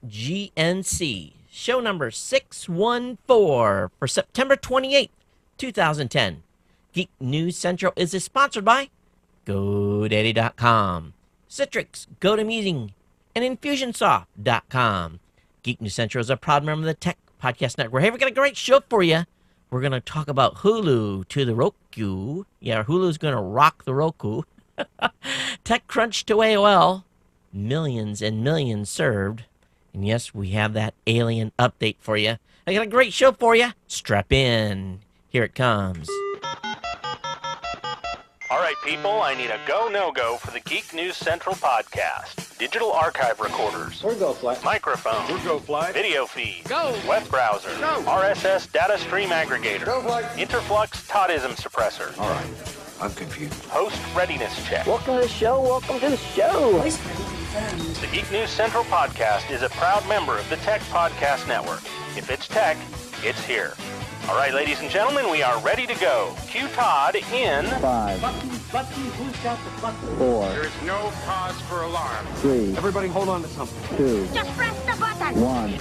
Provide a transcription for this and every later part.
GNC, show number 614 for September 28th, 2010. Geek News Central is sponsored by GoDaddy.com, Citrix, GoToMeeting, and Infusionsoft.com. Geek News Central is a proud member of the Tech Podcast Network. Hey, we got a great show for you. We're going to talk about Hulu to the Roku. Yeah, Hulu's going to rock the Roku. TechCrunch to AOL. Millions and millions served. And yes, we have that alien update for you. I got a great show for you. Strap in. Here it comes. All right, people, I need a go, no-go for the Geek News Central podcast. Digital archive recorders. We're go fly. Microphone. We're go fly. Video feed. Go. Web browser. Go. RSS data stream aggregator. Go fly. Interflux Toddism suppressor. All right, I'm confused. Host readiness check. Welcome to the show. Welcome to the show. The Geek News Central podcast is a proud member of the Tech Podcast Network. If it's tech, it's here. All right, ladies and gentlemen, we are ready to go. Cue Todd in 5, Button, who's got the button? 4, There's no cause for alarm. 3, Everybody hold on to something. 2, Just press the button. 1.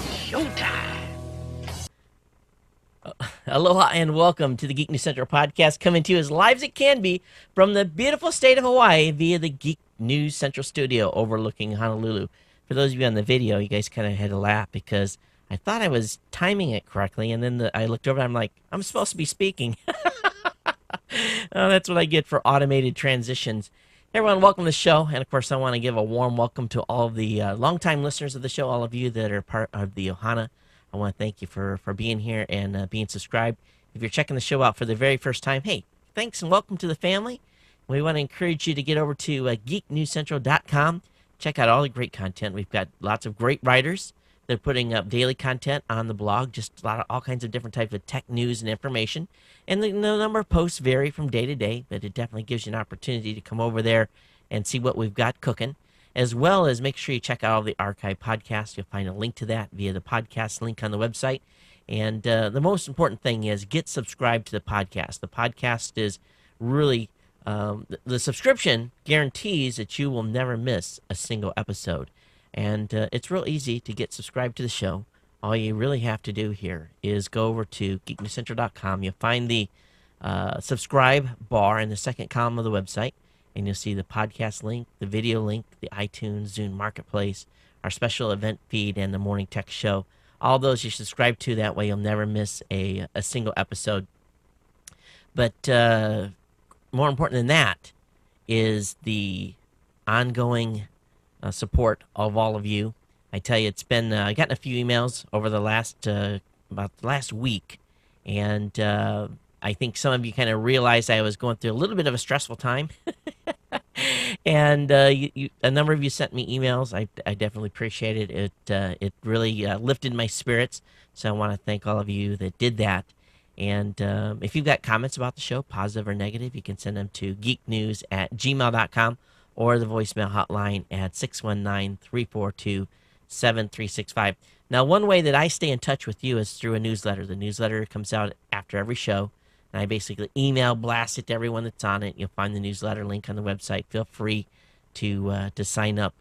Aloha and welcome to the Geek News Central podcast, coming to you as live as it can be from the beautiful state of Hawaii via the Geek News Central studio overlooking Honolulu. For those of you on the video, you guys kind of had to laugh because I thought I was timing it correctly, and then I looked over and I'm like, I'm supposed to be speaking. Oh, that's what I get for automated transitions. Hey, everyone, welcome to the show. And, of course, I want to give a warm welcome to all of the longtime listeners of the show, all of you that are part of the Ohana. I want to thank you for being here and being subscribed. If you're checking the show out for the very first time, hey, thanks and welcome to the family. We want to encourage you to get over to geeknewscentral.com. Check out all the great content. We've got lots of great writers. They're putting up daily content on the blog, just all kinds of different types of tech news and information. And the number of posts vary from day to day, but it definitely gives you an opportunity to come over there and see what we've got cooking, as well as make sure you check out all the archive podcasts. You'll find a link to that via the podcast link on the website. And the most important thing is get subscribed to the podcast. The podcast is really, the subscription guarantees that you will never miss a single episode. And it's real easy to get subscribed to the show. All you really have to do here is go over to geeknewscentral.com. You'll find the subscribe bar in the second column of the website, and you'll see the podcast link, the video link, the iTunes, Zune Marketplace, our special event feed, and the Morning Tech Show. All those you subscribe to. That way you'll never miss a single episode. But more important than that is the ongoing support of all of you. I tell you, it's been I gotten a few emails over the last about the last week, and I think some of you kind of realized I was going through a little bit of a stressful time, and a number of you sent me emails. I definitely appreciate it. It really lifted my spirits. So I want to thank all of you that did that. And if you've got comments about the show, positive or negative, you can send them to geeknews@gmail.com. or the voicemail hotline at 619-342-7365. Now, one way that I stay in touch with you is through a newsletter. The newsletter comes out after every show, and I basically email blast it to everyone that's on it. You'll find the newsletter link on the website. Feel free to sign up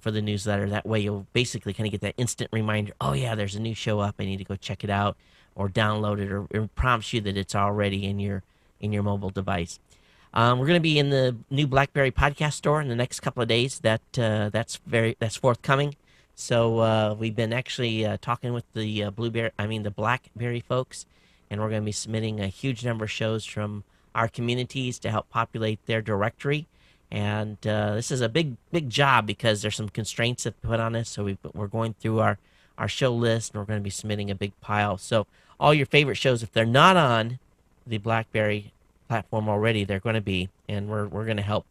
for the newsletter. That way you'll basically kind of get that instant reminder, oh, yeah, there's a new show up. I need to go check it out or download it, or it prompts you that it's already in your mobile device. We're going to be in the new BlackBerry podcast store in the next couple of days. That's forthcoming. So we've been actually talking with the BlackBerry folks, and we're going to be submitting a huge number of shows from our communities to help populate their directory. And this is a big job because there's some constraints that put on us. So we're going through our show list, and we're going to be submitting a big pile. So all your favorite shows, if they're not on the BlackBerry platform already, they're going to be, and we're going to help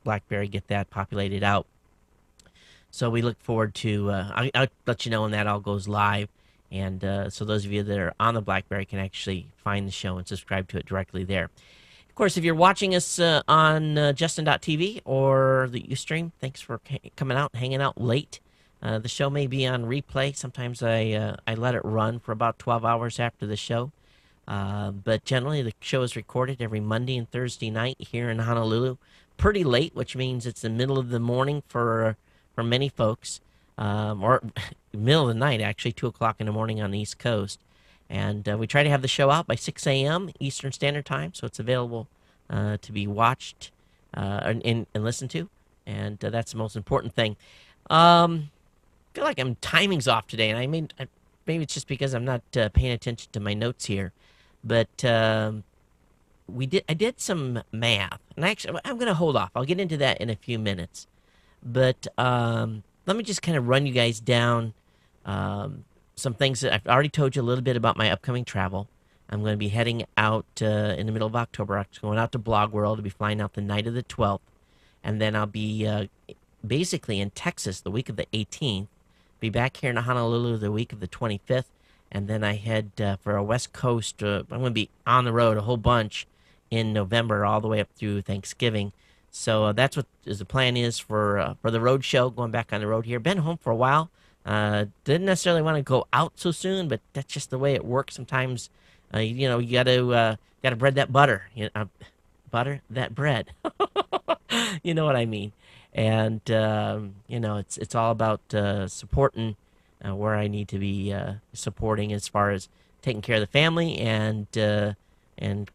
BlackBerry get that populated out. So we look forward to I'll let you know when that all goes live, and so those of you that are on the BlackBerry can actually find the show and subscribe to it directly there. Of course, if you're watching us on Justin.tv or the Ustream, thanks for coming out and hanging out late. The show may be on replay. Sometimes I let it run for about 12 hours after the show. But generally, the show is recorded every Monday and Thursday night here in Honolulu. Pretty late, which means it's the middle of the morning for many folks. or middle of the night, actually, 2 o'clock in the morning on the East Coast. And we try to have the show out by 6 a.m. Eastern Standard Time, so it's available to be watched and listened to. And that's the most important thing. I feel like timing's off today, and maybe it's just because I'm not paying attention to my notes here. But I did some math, and I'm going to hold off. I'll get into that in a few minutes. But let me just kind of run you guys down some things that I've already told you a little bit about my upcoming travel. I'm going to be heading out in the middle of October. I'm going out to Blog World. I'll be flying out the night of the 12th. And then I'll be basically in Texas the week of the 18th. Be back here in Honolulu the week of the 25th. And then I head for a West Coast. I'm going to be on the road a whole bunch in November all the way up through Thanksgiving. So that's what the plan is for the road show, going back on the road here. Been home for a while. Didn't necessarily want to go out so soon, but that's just the way it works. Sometimes, you gotta bread that butter, butter that bread. You know what I mean? And it's all about supporting where I need to be supporting as far as taking care of the family and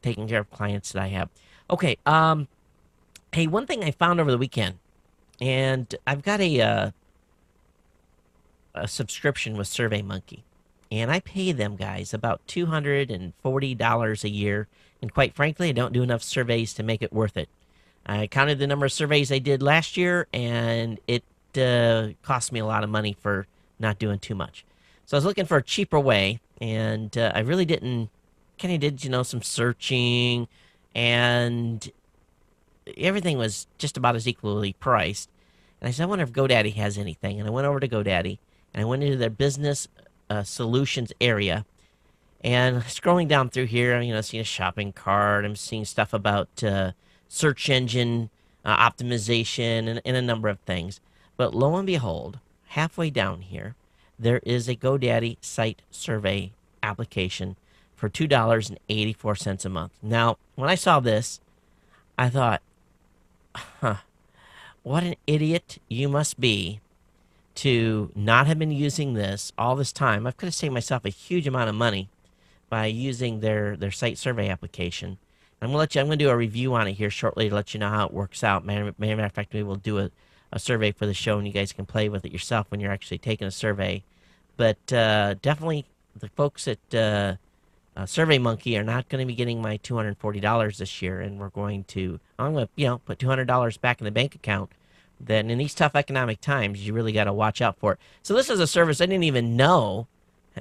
taking care of clients that I have. Okay. Hey, one thing I found over the weekend, and I've got a subscription with SurveyMonkey, and I pay them guys about $240 a year, and quite frankly, I don't do enough surveys to make it worth it. I counted the number of surveys I did last year, and it cost me a lot of money for not doing too much. So I was looking for a cheaper way, and I really did some searching, and everything was just about as equally priced. And I said, I wonder if GoDaddy has anything. And I went over to GoDaddy, and I went into their business solutions area. And scrolling down through here, I'm seeing a shopping cart. I'm seeing stuff about search engine optimization and a number of things. But lo and behold, halfway down here, there is a GoDaddy site survey application for $2.84 a month. Now, when I saw this, I thought, what an idiot you must be to not have been using this all this time. I could have saved myself a huge amount of money by using their site survey application. I'm going to do a review on it here shortly to let you know how it works out. Matter of fact, maybe we'll do a survey for the show, and you guys can play with it yourself when you're actually taking a survey. But definitely the folks at SurveyMonkey are not going to be getting my $240 this year, and I'm going to put $200 back in the bank account. Then in these tough economic times, you really got to watch out for it. So this is a service I didn't even know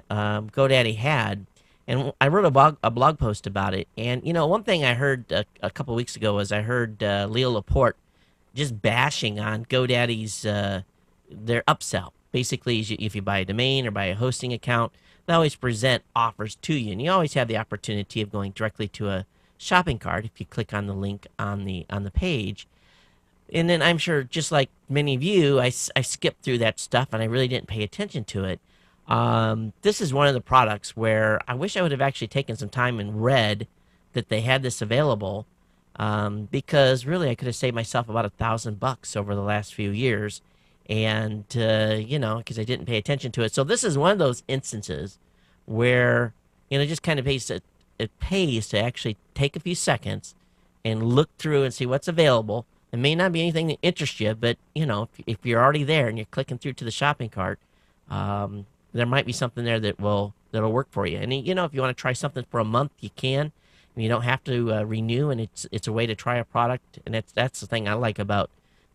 GoDaddy had, and I wrote a blog post about it. And one thing I heard a couple weeks ago was I heard Leo Laporte just bashing on GoDaddy's their upsell. Basically, if you buy a domain or buy a hosting account, they always present offers to you, and you always have the opportunity of going directly to a shopping cart if you click on the link on the page. And then I'm sure, just like many of you, I skipped through that stuff and I really didn't pay attention to it. This is one of the products where I wish I would have actually taken some time and read that they had this available, because really I could have saved myself about $1,000 over the last few years. And, because I didn't pay attention to it. So this is one of those instances where, just kind of it pays to actually take a few seconds and look through and see what's available. It may not be anything that interests you, but, if you're already there and you're clicking through to the shopping cart, there might be something there that'll work for you. And, if you want to try something for a month, you can. You don't have to renew, and it's a way to try a product. And that's the thing I like about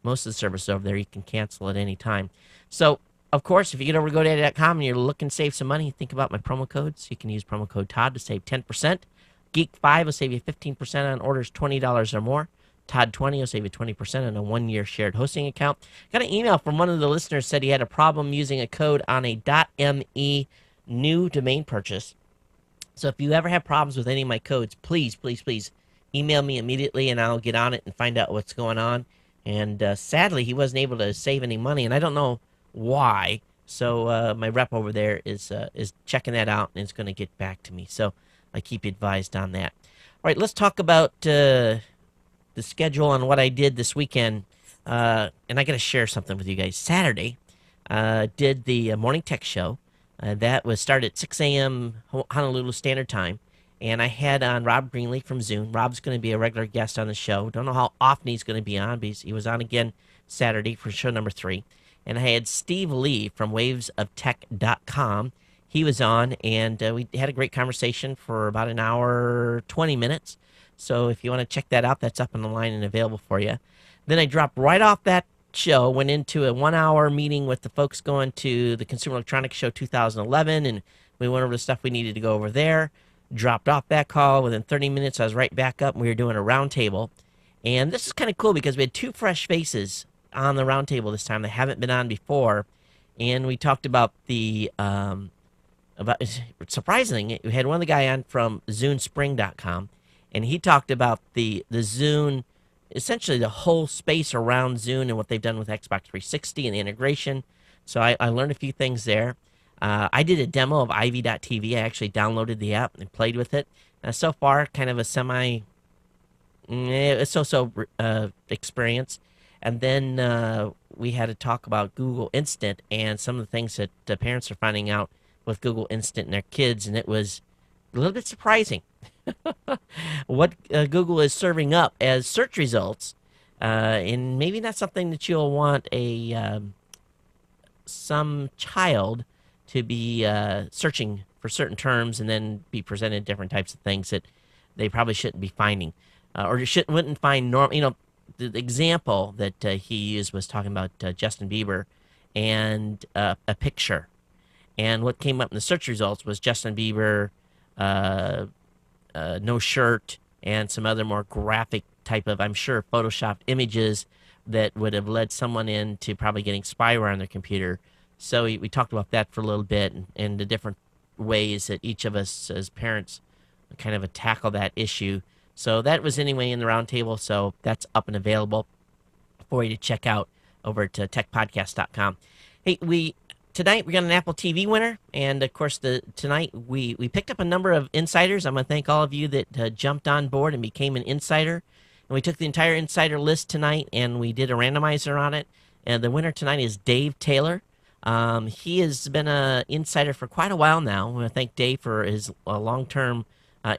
most of the services over there. You can cancel at any time. So, of course, if you get over to GoDaddy.com and you're looking to save some money, think about my promo codes. You can use promo code Todd to save 10%. Geek5 will save you 15% on orders $20 or more. Todd20 will save you 20% on a 1-year shared hosting account. Got an email from one of the listeners, said he had a problem using a code on a .me new domain purchase. So if you ever have problems with any of my codes, please email me immediately, and I'll get on it and find out what's going on. And sadly, he wasn't able to save any money, and I don't know why. So my rep over there is checking that out, and is going to get back to me. So I keep you advised on that. All right, let's talk about the schedule on what I did this weekend. And I got to share something with you guys. Saturday, did the morning tech show. That was started at 6 a.m. Honolulu Standard Time. And I had on Rob Greenlee from Zoom. Rob's going to be a regular guest on the show. Don't know how often he's going to be on, but he was on again Saturday for show number 3. And I had Steve Lee from wavesoftech.com. He was on, and we had a great conversation for about an hour, 20 minutes. So if you want to check that out, that's up on the line and available for you. Then I dropped right off that show, went into a 1-hour meeting with the folks going to the Consumer Electronics Show 2011, and we went over the stuff we needed to go over there. Dropped off that call. Within 30 minutes, I was right back up, and we were doing a roundtable. And this is kind of cool because we had 2 fresh faces on the roundtable this time that haven't been on before. And we talked about surprisingly, we had one of the guy on from ZuneSpring.com, and he talked about the Zune, essentially the whole space around Zune and what they've done with Xbox 360 and the integration. So I learned a few things there. I did a demo of Ivy.tv. I actually downloaded the app and played with it. So far, kind of a so-so experience. And then we had to talk about Google Instant and some of the things that the parents are finding out with Google Instant and their kids, and it was a little bit surprising what Google is serving up as search results, and maybe not something that you'll want some child to be searching for certain terms and then be presented different types of things that they probably shouldn't be finding, or wouldn't find normal. You know, the example that he used was talking about Justin Bieber and a picture. And what came up in the search results was Justin Bieber, no shirt, and some other more graphic type of, I'm sure, photoshopped images that would have led someone into probably getting spyware on their computer. So we talked about that for a little bit, and the different ways that each of us as parents kind of tackle that issue. So that was anyway in the roundtable, so that's up and available for you to check out over to techpodcast.com. Hey, tonight we got an Apple TV winner, and of course tonight we picked up a number of insiders. I'm going to thank all of you that jumped on board and became an insider. And we took the entire insider list tonight, and we did a randomizer on it. And the winner tonight is Dave Taylor. He has been an insider for quite a while now. I want to thank Dave for his long-term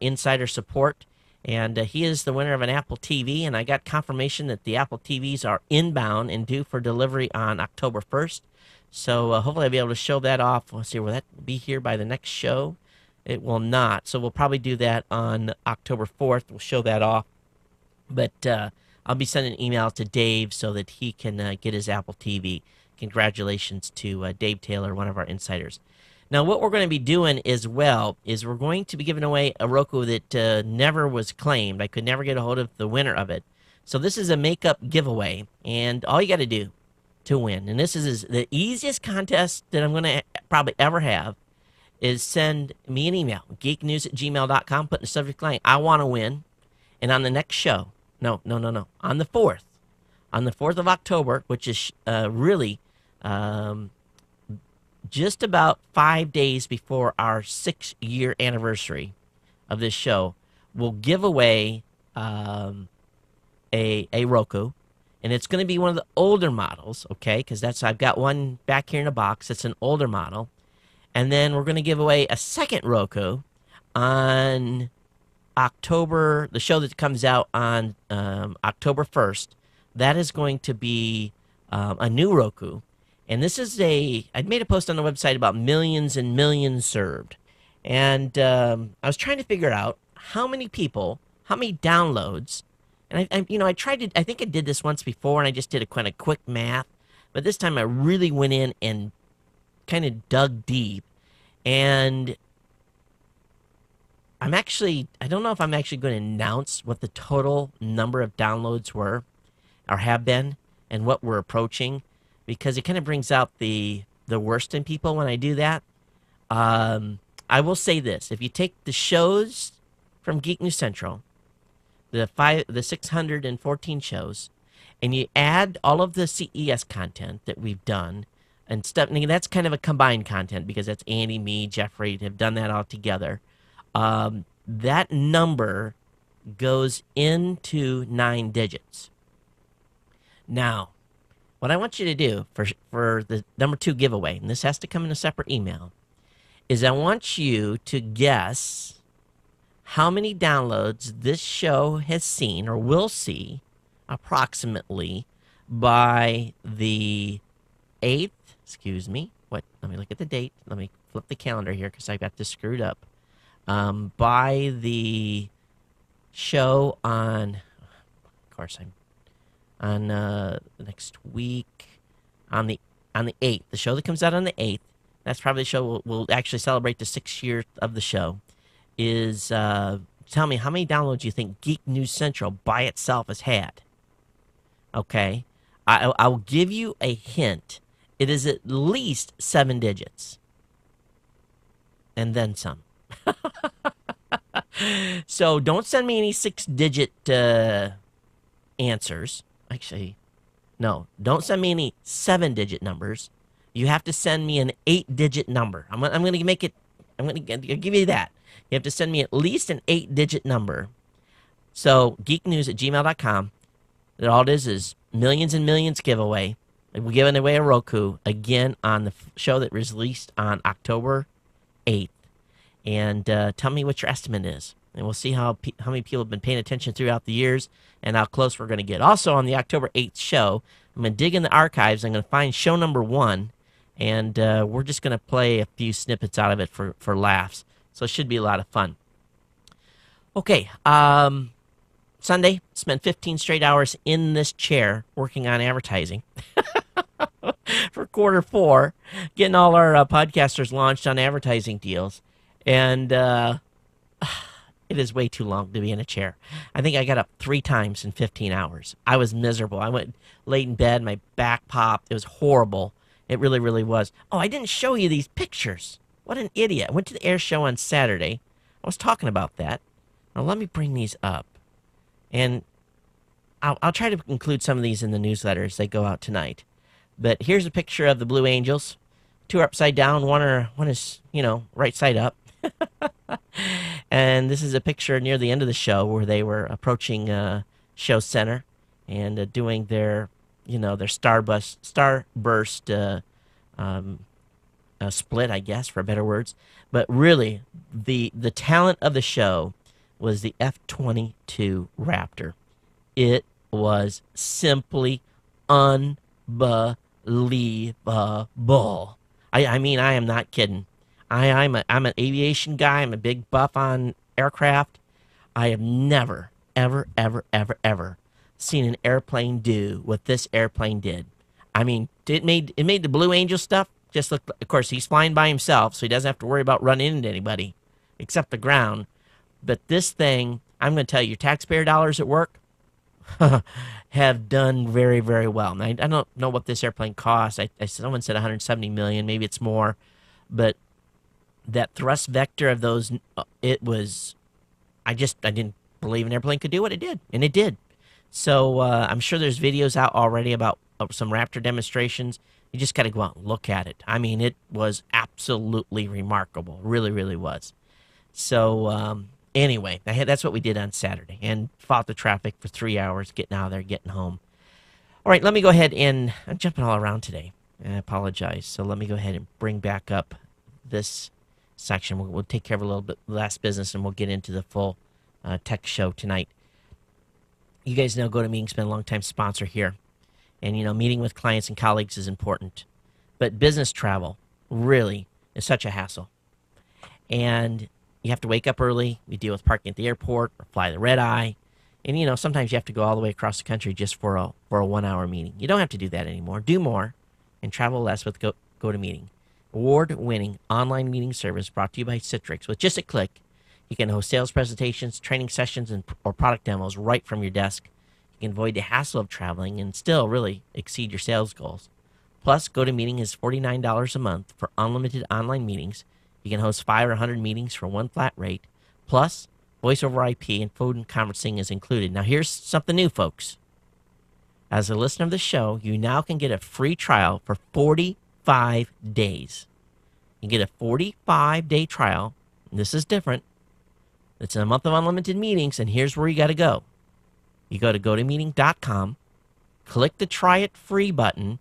insider support. And he is the winner of an Apple TV, and I got confirmation that the Apple TVs are inbound and due for delivery on October 1st. So hopefully I'll be able to show that off. Let's see, will that be here by the next show? It will not. So we'll probably do that on October 4th. We'll show that off. But I'll be sending an email to Dave so that he can get his Apple TV. Congratulations to Dave Taylor, one of our insiders. Now, what we're going to be doing as well is we're going to be giving away a Roku that never was claimed. I could never get a hold of the winner of it. So this is a makeup giveaway, and all you got to do to win, and this is the easiest contest that I'm going to probably ever have, is send me an email, geeknews@gmail.com, put in the subject line, I want to win, and on the next show, no, on the 4th of October, which is really just about 5 days before our 6-year anniversary of this show, we'll give away a Roku, and it's going to be one of the older models, okay? Because I've got one back here in a box. It's an older model, and then we're going to give away a second Roku on October. The show that comes out on October 1st. That is going to be a new Roku. And this is I made a post on the website about millions and millions served. And I was trying to figure out how many people, how many downloads. And I tried to, I think I did this once before, and I just did a kind of quick math. But this time I really went in and kind of dug deep. And I don't know if I'm actually going to announce what the total number of downloads were or have been and what we're approaching, because it kind of brings out the worst in people when I do that. I will say this. If you take the shows from Geek News Central, the 614 shows, and you add all of the CES content that we've done and stuff, and that's kind of a combined content because that's Andy, me, Jeffrey have done that all together. That number goes into 9 digits. Now, what I want you to do for the number 2 giveaway, and this has to come in a separate email, is I want you to guess how many downloads this show has seen or will see approximately by the 8th. Excuse me. What? Let me look at the date. Let me flip the calendar here because I got this screwed up. By the show on, of course, I'm on next week on the 8th. The show that comes out on the 8th. That's probably the show we'll actually celebrate the 6th year of the show. Is tell me how many downloads you think Geek News Central by itself has had. Okay, I'll give you a hint. It is at least 7 digits, and then some. So don't send me any 6-digit answers. Actually, no, don't send me any 7-digit numbers. You have to send me an 8-digit number. I'm going to make it. I'm going to give you that. You have to send me at least an 8-digit number. So geeknews@gmail.com. All it is millions and millions giveaway. We're giving away a Roku again on the show that was released on October 8th. And tell me what your estimate is. And we'll see how many people have been paying attention throughout the years and how close we're going to get. Also, on the October 8th show, I'm going to dig in the archives. I'm going to find show number 1. And we're just going to play a few snippets out of it for laughs. So it should be a lot of fun. Okay. Sunday, spent 15 straight hours in this chair working on advertising for quarter 4, getting all our podcasters launched on advertising deals. And it is way too long to be in a chair. I think I got up 3 times in 15 hours. I was miserable. I went late in bed. My back popped. It was horrible. It really, really was. Oh, I didn't show you these pictures. What an idiot. I went to the air show on Saturday. I was talking about that. Now, let me bring these up. And I'll try to include some of these in the newsletters that go out tonight. But here's a picture of the Blue Angels. 2 are upside down. One is, right side up. And this is a picture near the end of the show where they were approaching show center and doing their starburst split, I guess, for better words. But really, the talent of the show was the F22 Raptor. It was simply unbelievable. I mean, I am not kidding. I'm an aviation guy. I'm a big buff on aircraft. I have never, ever, ever, ever, ever seen an airplane do what this airplane did. I mean, it made the Blue Angel stuff just look. Of course, he's flying by himself, so he doesn't have to worry about running into anybody except the ground. But this thing, I'm going to tell you, your taxpayer dollars at work have done very, very well. And I don't know what this airplane costs. Someone said $170 million. Maybe it's more, but that thrust vector of those, it was. I didn't believe an airplane could do what it did, and it did. So I'm sure there's videos out already about some Raptor demonstrations. You just got to go out and look at it. I mean, it was absolutely remarkable. Really, really was. So anyway, that's what we did on Saturday, and fought the traffic for 3 hours, getting out of there, getting home. All right, let me go ahead and I'm jumping all around today, and I apologize. So let me go ahead and bring back up this section. We'll take care of a little bit last business, and we'll get into the full tech show tonight. You guys know GoToMeeting's been a long-time sponsor here. And, meeting with clients and colleagues is important. But business travel really is such a hassle. And you have to wake up early. We deal with parking at the airport or fly the red eye. And, sometimes you have to go all the way across the country just for a 1-hour meeting. You don't have to do that anymore. Do more and travel less with GoToMeeting. Award-winning online meeting service brought to you by Citrix. With just a click, you can host sales presentations, training sessions, or product demos right from your desk. You can avoid the hassle of traveling and still really exceed your sales goals. Plus, GoToMeeting is $49 a month for unlimited online meetings. You can host 5 or 100 meetings for one flat rate. Plus, voice over IP and phone conferencing is included. Now, here's something new, folks. As a listener of the show, you now can get a free trial for 45 days. You get a 45-day trial. And this is different. It's a month of unlimited meetings, and here's where you got to go. You go to GoToMeeting.com, click the Try It Free button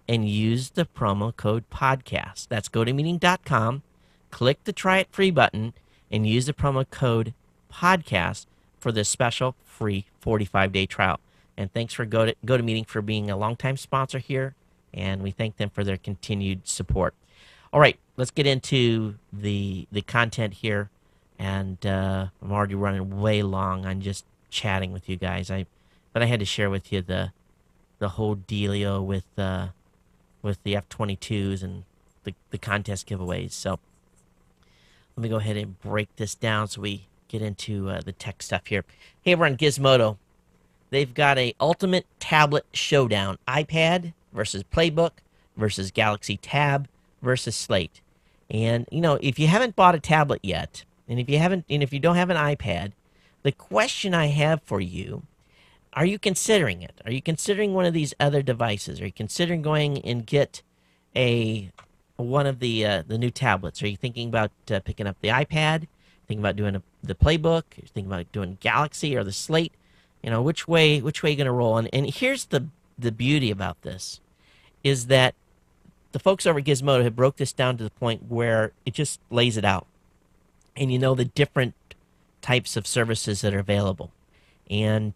and use the promo code podcast. That's GoToMeeting.com. Click the Try It Free button and use the promo code podcast for this special free 45-day trial. And thanks for GoToMeeting for being a longtime sponsor here, and we thank them for their continued support. All right, let's get into the content here. And I'm already running way long on just chatting with you guys. But I had to share with you the whole dealio with the F22s and the contest giveaways. So let me go ahead and break this down so we get into the tech stuff here. Hey, we're on Gizmodo. They've got a ultimate tablet showdown: iPad versus Playbook versus Galaxy Tab versus Slate. And if you haven't bought a tablet yet, and if you don't have an iPad, the question I have for you: are you considering it? Are you considering one of these other devices? Are you considering going and get one of the new tablets? Are you thinking about picking up the iPad? Thinking about doing the Playbook? You're thinking about doing Galaxy or the Slate? Which way are you going to roll? And here's the beauty about this, is that the folks over at Gizmodo have broke this down to the point where it just lays it out. And the different types of services that are available. And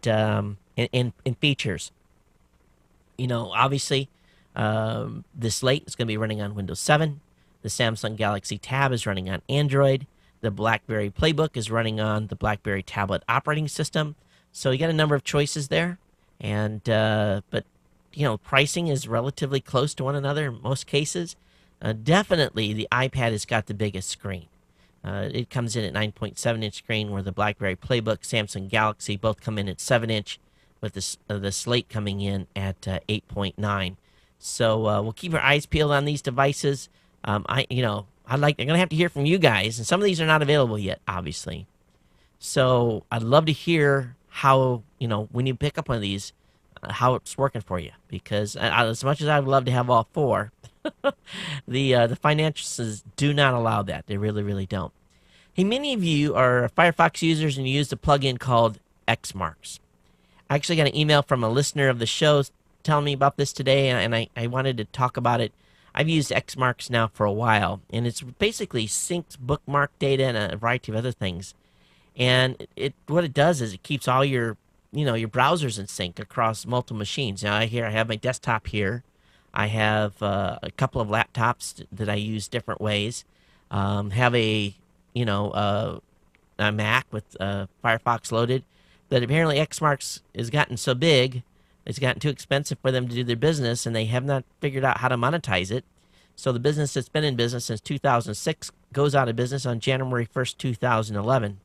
features. Obviously, the Slate is going to be running on Windows 7. The Samsung Galaxy Tab is running on Android. The BlackBerry Playbook is running on the BlackBerry tablet operating system. So you got a number of choices there, and but pricing is relatively close to one another in most cases. Definitely, the iPad has got the biggest screen. It comes in at 9.7-inch screen, where the BlackBerry Playbook, Samsung Galaxy both come in at 7-inch, with the Slate coming in at 8.9. So we'll keep our eyes peeled on these devices. I'm gonna have to hear from you guys, and some of these are not available yet, obviously. So I'd love to hear how when you pick up one of these, how it's working for you. Because as much as I'd love to have all four, the finances do not allow that. They really, really don't. Hey, many of you are Firefox users and you use a plugin called Xmarks. I actually got an email from a listener of the show telling me about this today, and I wanted to talk about it. I've used Xmarks now for a while, and it's basically syncs bookmark data and a variety of other things. And what it does is it keeps all your browsers in sync across multiple machines. Now I have my desktop here. I have a couple of laptops that I use different ways. Have a Mac with Firefox loaded. But apparently Xmarks has gotten so big, it's gotten too expensive for them to do their business, and they have not figured out how to monetize it. So the business that's been in business since 2006 goes out of business on January 1st, 2011.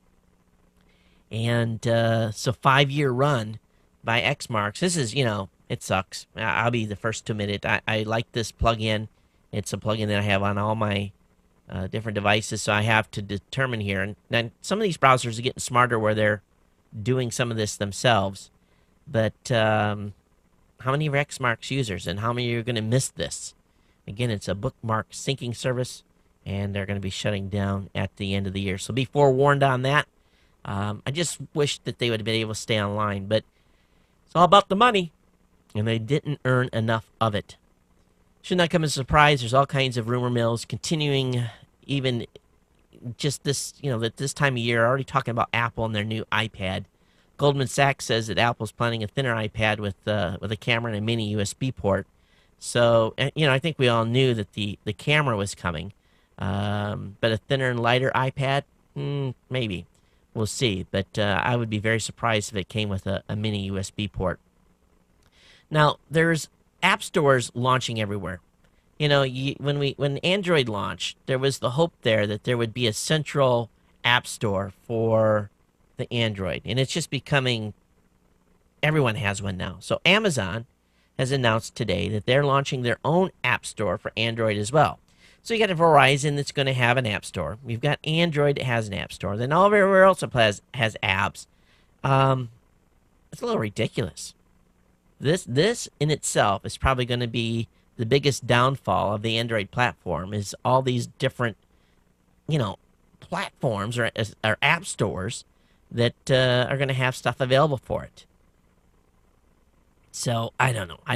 And so 5-year run by Xmarks. This is, it sucks. I'll be the first to admit it. I like this plugin. It's a plugin that I have on all my different devices, so I have to determine here. And then some of these browsers are getting smarter where they're doing some of this themselves. But how many are Xmarks users, and how many are going to miss this? Again, it's a bookmark syncing service, and they're going to be shutting down at the end of the year. So be forewarned on that. I just wish that they would have been able to stay online, but it's all about the money, and they didn't earn enough of it. Should not come as a surprise. There's all kinds of rumor mills continuing, even just this, that this time of year, already talking about Apple and their new iPad. Goldman Sachs says that Apple's planning a thinner iPad with a camera and a mini USB port. So, I think we all knew that the camera was coming, but a thinner and lighter iPad, maybe. We'll see, but I would be very surprised if it came with a mini USB port. Now, there's app stores launching everywhere. When Android launched, there was the hope there that there would be a central app store for the Android, and it's just becoming, everyone has one now. So Amazon has announced today that they're launching their own app store for Android as well. So you got Verizon that's going to have an app store. We've got Android that has an app store. Then all everywhere else has apps. It's a little ridiculous. This in itself is probably going to be the biggest downfall of the Android platform, is all these different, platforms or app stores that are going to have stuff available for it. So I don't know. I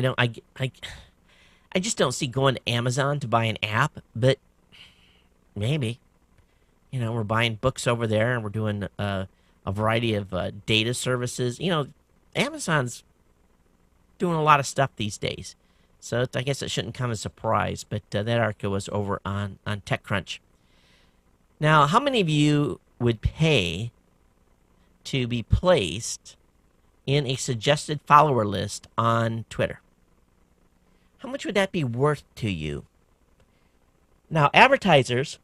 just don't see going to Amazon to buy an app, but maybe. We're buying books over there, and we're doing a variety of data services. Amazon's doing a lot of stuff these days, so I guess it shouldn't come as a surprise. But that article was over on TechCrunch. Now, how many of you would pay to be placed in a suggested follower list on Twitter? How much would that be worth to you? Now, advertisers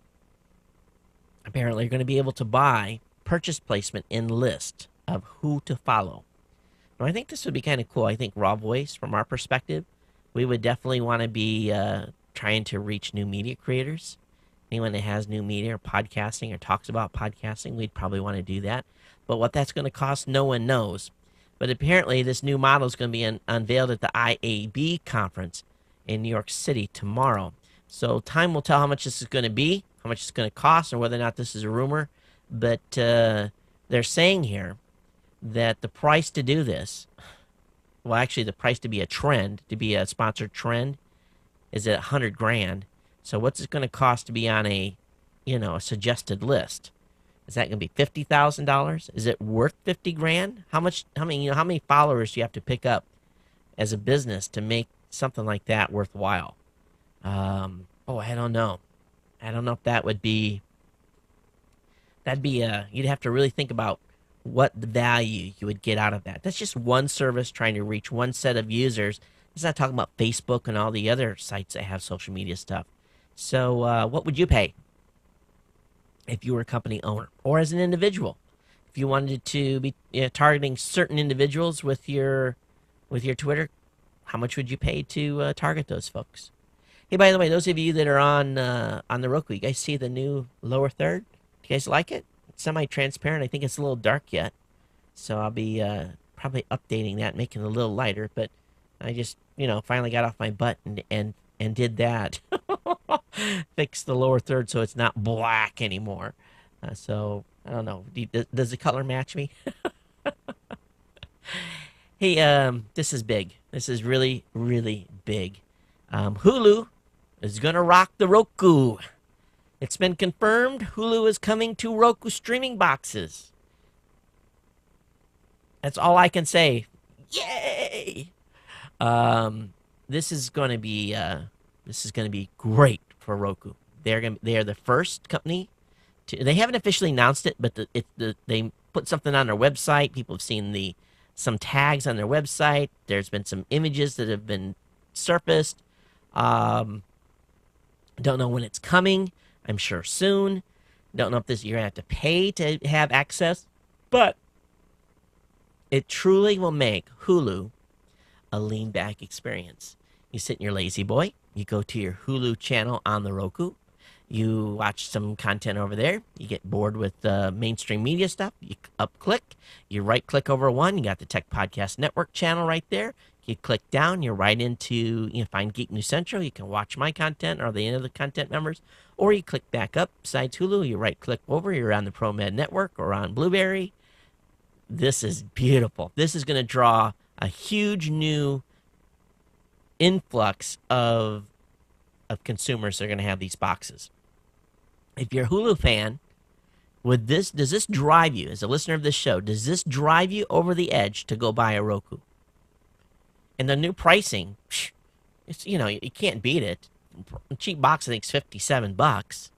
apparently are going to be able to buy purchase placement in list of who to follow. Now, I think this would be kind of cool. I think raw voice, from our perspective, we would definitely want to be trying to reach new media creators. Anyone that has new media or podcasting or talks about podcasting, we'd probably want to do that. But what that's going to cost, no one knows. But apparently this new model is going to be unveiled at the IAB conference in New York City tomorrow. So time will tell how much this is going to be, how much it's going to cost, or whether or not this is a rumor. But they're saying here that the price to do this, well, actually the price to be a trend, to be a sponsored trend, is at $100,000. So what's it going to cost to be on a suggested list? Is that going to be $50,000? Is it worth $50,000? How many followers do you have to pick up as a business to make something like that worthwhile? I don't know. I don't know if that would be. You'd have to really think about what the value you would get out of that. That's just one service trying to reach one set of users. It's not talking about Facebook and all the other sites that have social media stuff. So what would you pay if you were a company owner or as an individual? If you wanted to be targeting certain individuals with your Twitter, how much would you pay to target those folks? Hey, by the way, those of you that are on the Roku, you guys see the new lower third? Do you guys like it? It's semi-transparent. I think it's a little dark yet. So I'll be probably updating that, making it a little lighter. But I just, finally got off my butt and did that. Fix the lower third so it's not black anymore. So, I don't know. Does the color match me? Hey, this is big. This is really, really big. Hulu is going to rock the Roku. It's been confirmed Hulu is coming to Roku streaming boxes. That's all I can say. Yay! This is going to be great for Roku. They are the first company to. They haven't officially announced it, but they put something on their website. People have seen some tags on their website. There's been some images that have been surfaced. Don't know when it's coming. I'm sure soon. Don't know if you're gonna have to pay to have access, but it truly will make Hulu a lean back experience. You sit in your lazy boy, you go to your Hulu channel on the Roku, you watch some content over there, you get bored with mainstream media stuff, you click, you right click over one, you got the Tech Podcast Network channel right there. You click down, you're right into, find Geek News Central. You can watch my content or the end of the content members, or you click back up besides Hulu. You right click over, you're on the ProMed Network or on Blueberry. This is beautiful. This is going to draw a huge new influx of consumers that are going to have these boxes. If you're a Hulu fan, does this drive you, as a listener of this show, does this drive you over the edge to go buy a Roku? And the new pricing, it's, you can't beat it. A cheap box, I think, is $57.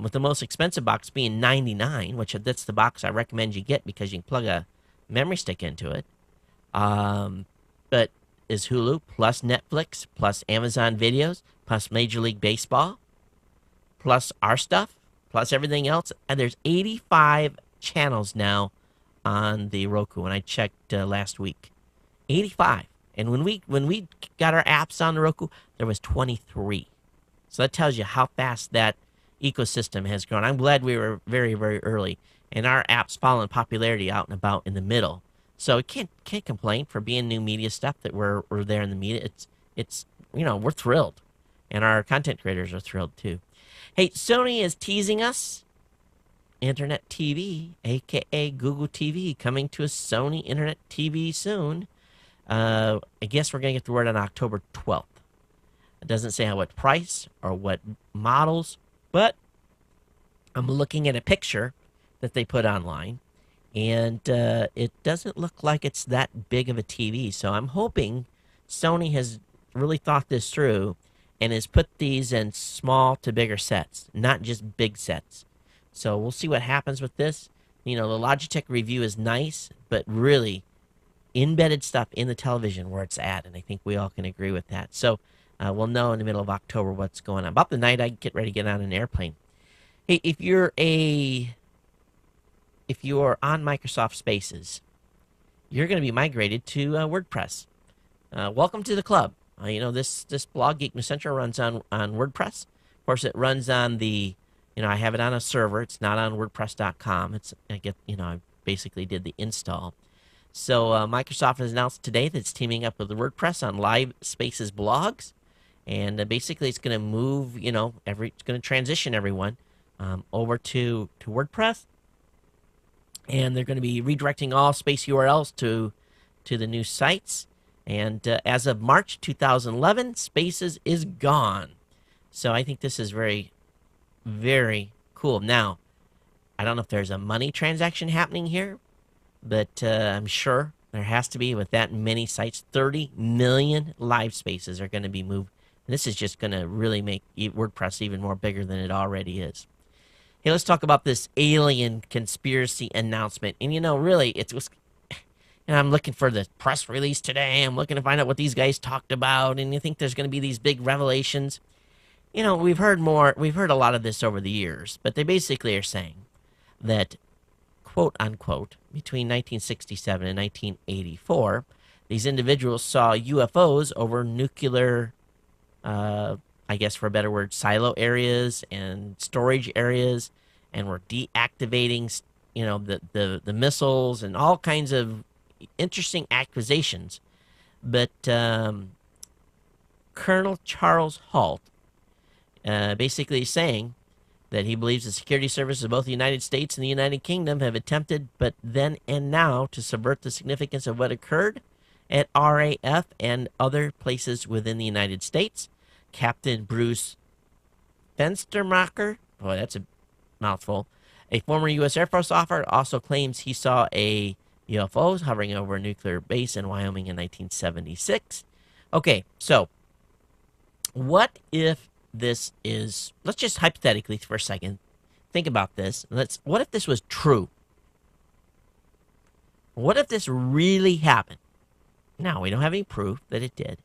With the most expensive box being $99, which that's the box I recommend you get because you can plug a memory stick into it. But is Hulu plus Netflix plus Amazon Videos plus Major League Baseball plus our stuff plus everything else? And there's 85 channels now on the Roku when I checked last week. 85. And when we got our apps on the Roku, there was 23. So that tells you how fast that ecosystem has grown. I'm glad we were very, very early, and our apps fall in popularity out and about in the middle. So it can't complain for being new media stuff that we're there in the media. It's we're thrilled, and our content creators are thrilled too. Hey, Sony is teasing us. Internet TV, aka Google TV, coming to a Sony Internet TV soon. I guess we're going to get the word on October 12th. It doesn't say what price or what models, but I'm looking at a picture that they put online, and it doesn't look like it's that big of a TV. So I'm hoping Sony has really thought this through and has put these in small to bigger sets, not just big sets. So we'll see what happens with this. You know, the Logitech review is nice, but really embedded stuff in the television where it's at, and I think we all can agree with that. So we'll know in the middle of October what's going on. About the night I get ready to get on an airplane. Hey, if you're on Microsoft Spaces, you're going to be migrated to WordPress. Welcome to the club. You know, this blog, Geek News Central, runs on WordPress. Of course, it runs on the, I have it on a server. It's not on WordPress.com. I basically did the install. So Microsoft has announced today that it's teaming up with WordPress on Live Spaces blogs, and basically it's going to move, it's going to transition everyone over to WordPress, and they're going to be redirecting all space URLs to the new sites. And as of March 2011, Spaces is gone. So I think this is very, very cool. Now, I don't know if there's a money transaction happening here, but I'm sure there has to be with that many sites. 30 million live spaces are going to be moved. And this is just going to really make WordPress even more bigger than it already is. Hey, let's talk about this alien conspiracy announcement. And, really, and I'm looking for the press release today. I'm looking to find out what these guys talked about. And you think there's going to be these big revelations. We've heard a lot of this over the years. But they basically are saying that, quote unquote, between 1967 and 1984, these individuals saw UFOs over nuclear, I guess for a better word, silo areas and storage areas, and were deactivating, the missiles and all kinds of interesting accusations. But Colonel Charles Halt basically is saying that he believes the security services of both the United States and the United Kingdom have attempted, but then and now, to subvert the significance of what occurred at RAF and other places within the United States. Captain Bruce Fenstermacher, boy, that's a mouthful, a former U.S. Air Force officer, also claims he saw a UFO hovering over a nuclear base in Wyoming in 1976. Okay, so what if this is, let's just hypothetically for a second think about this. What if this was true? What if this really happened? Now, we don't have any proof that it did,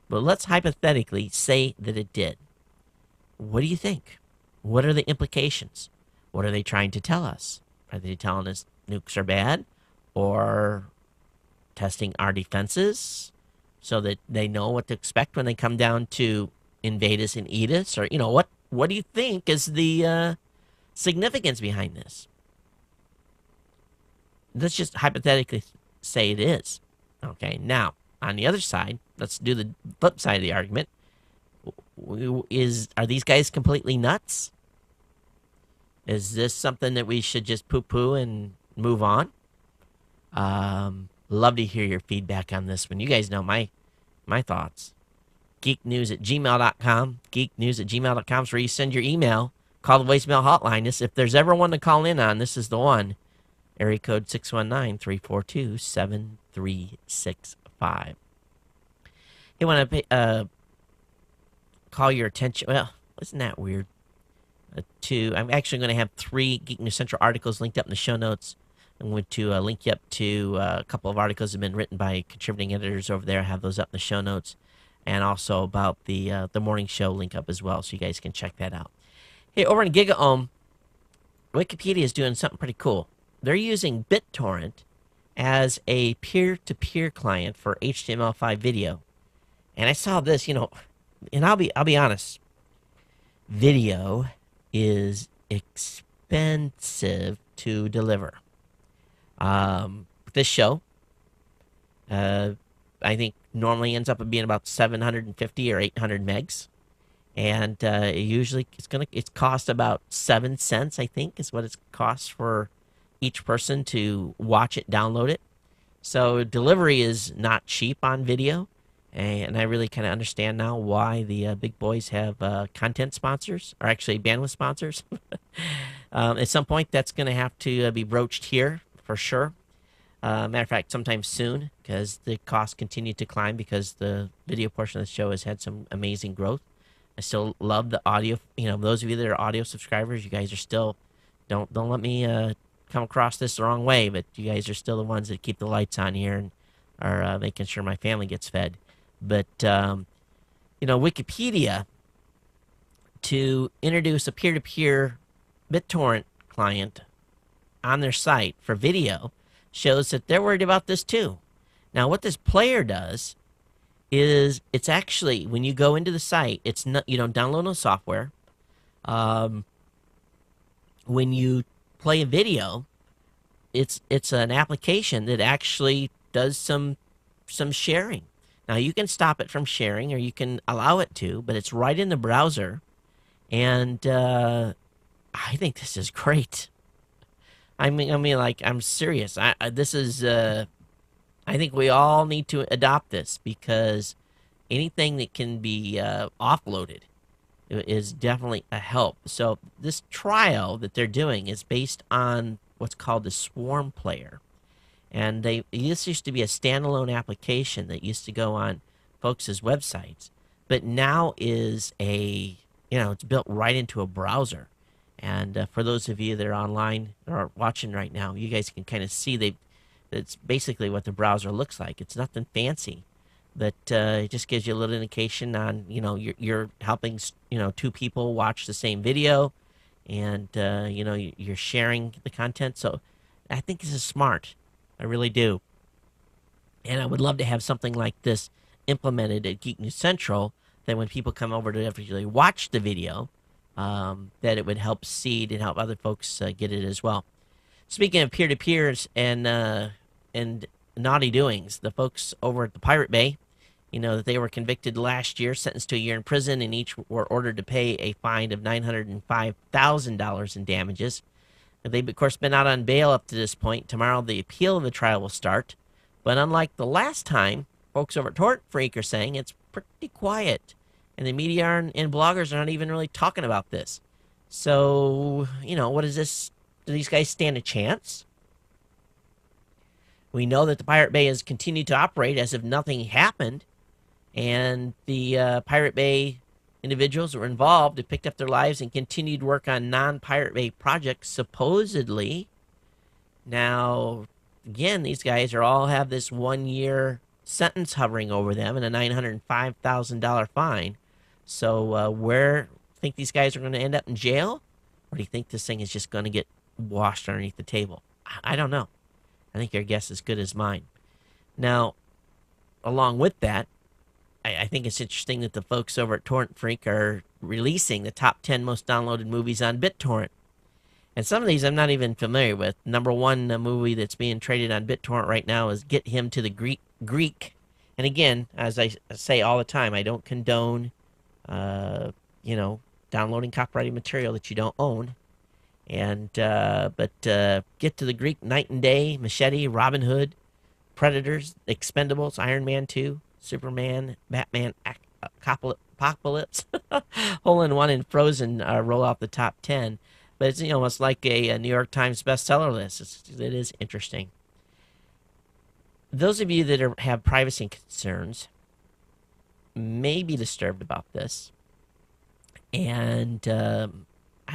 but let's hypothetically say that it did. What do you think? What are the implications? What are they trying to tell us? Are they telling us nukes are bad, or testing our defenses so that they know what to expect when they come down to invade us and eat us? Or, what do you think is the significance behind this? Let's just hypothetically say it is. Okay, now, on the other side, let's do the flip side of the argument. Are these guys completely nuts? Is this something that we should just poo-poo and move on? Love to hear your feedback on this one. You guys know my thoughts. geeknews@gmail.com. geeknews@gmail.com is where you send your email. Call the voicemail hotline. If there's ever one to call in on, this is the one. Area code 619-342-7365. Hey, want to call your attention. Well, isn't that weird? I'm actually going to have 3 Geek News Central articles linked up in the show notes. I'm going to link you up to a couple of articles that have been written by contributing editors over there. I have those up in the show notes. And also about the morning show link up as well, so you guys can check that out. Hey, over in GigaOM, Wikipedia is doing something pretty cool. They're using BitTorrent as a peer-to-peer client for HTML5 video. And I saw this, and I'll be honest. Video is expensive to deliver. This show, I think normally ends up being about 750 or 800 megs, and usually it's cost about 7 cents, I think, is what it costs for each person to watch it, download it. So delivery is not cheap on video, and I really kind of understand now why the big boys have content sponsors, or actually bandwidth sponsors. At some point, that's going to have to be broached here for sure. Matter of fact, sometime soon, because the costs continue to climb because the video portion of the show has had some amazing growth. I still love the audio. You know, those of you that are audio subscribers, you guys are still don't let me come across this the wrong way, but you guys are still the ones that keep the lights on here and are making sure my family gets fed. But you know, Wikipedia, to introduce a peer-to-peer BitTorrent client on their site for video shows that they're worried about this too. Now, what this player does is it's actually, when you go into the site, it's not, you don't download no software. When you play a video, it's an application that actually does some sharing. Now, you can stop it from sharing or you can allow it to, but it's right in the browser. And I think this is great. I mean, like, I'm serious. This is, I think we all need to adopt this, because anything that can be offloaded is definitely a help. So this trial that they're doing is based on what's called the Swarm Player. And this used to be a standalone application that used to go on folks' websites, but now is it's built right into a browser. And for those of you that are online or watching right now, you guys can kind of see it's basically what the browser looks like. It's nothing fancy, but it just gives you a little indication on, you're helping, two people watch the same video, and, you're sharing the content. So I think this is smart. I really do. And I would love to have something like this implemented at Geek News Central, that when people come over to actually watch the video, that it would help seed and help other folks get it as well. Speaking of peer-to-peers and naughty doings, the folks over at the Pirate Bay, that they were convicted last year, sentenced to a year in prison, and each were ordered to pay a fine of $905,000 in damages. They've, of course, been out on bail up to this point. Tomorrow, the appeal of the trial will start. But unlike the last time, folks over at Torrent Freak are saying it's pretty quiet. And the media and bloggers are not even really talking about this. So, what is this? Do these guys stand a chance? We know that the Pirate Bay has continued to operate as if nothing happened. And the Pirate Bay individuals who were involved have picked up their lives and continued work on non-Pirate Bay projects, supposedly. Now, again, these guys all have this 1-year sentence hovering over them and a $905,000 fine. So where think these guys are going to end up in jail? Or do you think this thing is just going to get washed underneath the table? I don't know. I think your guess is as good as mine. Now, along with that, I think it's interesting that the folks over at Torrent Freak are releasing the top 10 most downloaded movies on BitTorrent. And some of these I'm not even familiar with. Number one movie that's being traded on BitTorrent right now is Get Him to the Greek. And again, as I say all the time, I don't condone, downloading copyrighted material that you don't own. And but Get to the Greek, Night and Day, Machete, Robin Hood, Predators, Expendables, Iron Man 2, Superman, Batman, Apocalypse, Hole in One, and Frozen roll off the top 10. But it's almost like a New York Times bestseller list. It is interesting. Those of you that have privacy concerns may be disturbed about this. And I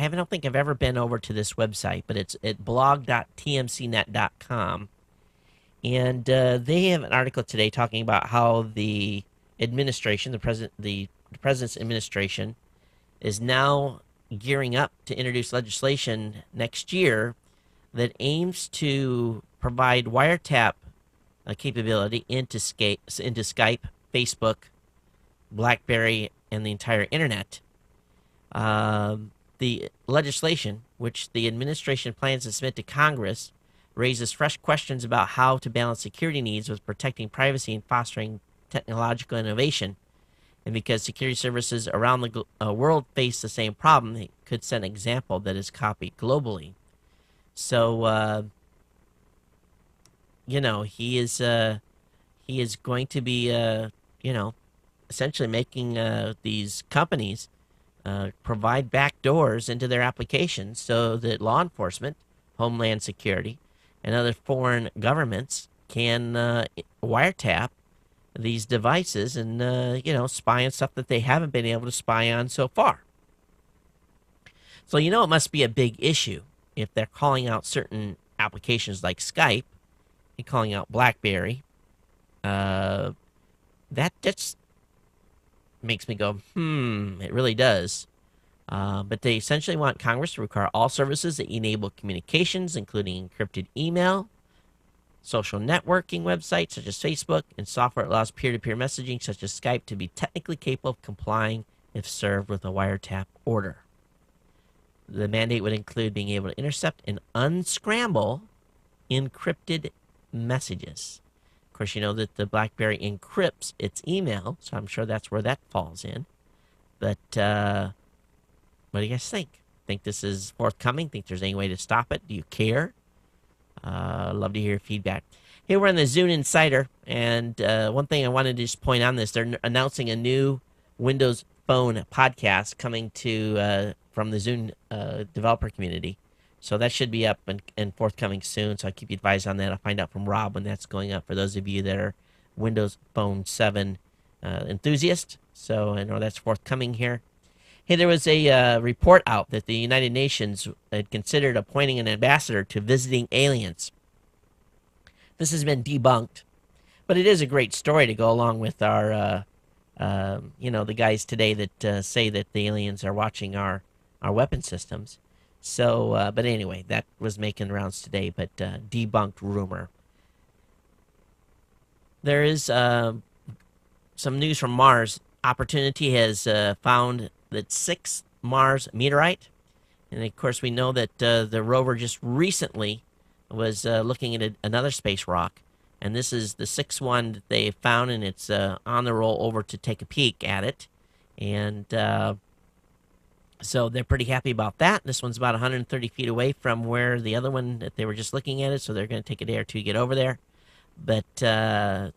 don't think I've ever been over to this website, but it's at blog.tmcnet.com. And they have an article today talking about how the administration, the president's administration, is now gearing up to introduce legislation next year that aims to provide wiretap capability into Skype, Facebook, BlackBerry, and the entire internet. The legislation, which the administration plans to submit to Congress, raises fresh questions about how to balance security needs with protecting privacy and fostering technological innovation. And because security services around the world face the same problem, it could set an example that is copied globally. So he is going to be essentially making these companies provide back doors into their applications so that law enforcement, Homeland Security, and other foreign governments can wiretap these devices and spy on stuff that they haven't been able to spy on so far. So it must be a big issue if they're calling out certain applications like Skype and calling out BlackBerry. That just makes me go, it really does. But they essentially want Congress to require all services that enable communications, including encrypted email, social networking websites such as Facebook, and software that allows peer-to-peer messaging such as Skype to be technically capable of complying if served with a wiretap order. The mandate would include being able to intercept and unscramble encrypted messages. Of course, you know that the BlackBerry encrypts its email, so I'm sure that's where that falls in. But what do you guys think? Think this is forthcoming? Think there's any way to stop it? Do you care? Love to hear your feedback. Here we're on the Zune Insider, and one thing I wanted to just point on this, they're announcing a new Windows Phone podcast coming to from the Zune developer community. So that should be up and forthcoming soon, so I'll keep you advised on that. I'll find out from Rob when that's going up for those of you that are Windows Phone 7 enthusiasts. So I know that's forthcoming here. Hey, there was a report out that the United Nations had considered appointing an ambassador to visiting aliens. This has been debunked, but it is a great story to go along with our, the guys today that say that the aliens are watching our weapon systems. So, but anyway, that was making rounds today, but debunked rumor. There is some news from Mars. Opportunity has found that 6th Mars meteorite. And of course, we know that the rover just recently was looking at another space rock. And this is the 6th one that they found, and it's on the roll over to take a peek at it. And so they're pretty happy about that. This one's about 130 feet away from where the other one that they were just looking at it, so they're going to take a day or two to get over there. But they're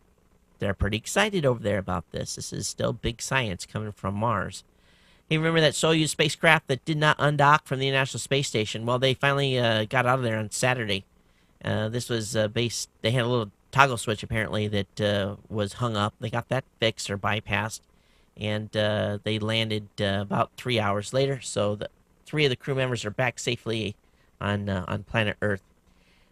pretty excited over there about this. This is still big science coming from Mars. Hey, remember that Soyuz spacecraft that did not undock from the International Space Station? Well, they finally got out of there on Saturday. This was based, they had a little toggle switch apparently that was hung up. They got that fixed or bypassed. And they landed about 3 hours later. So the 3 of the crew members are back safely on planet Earth.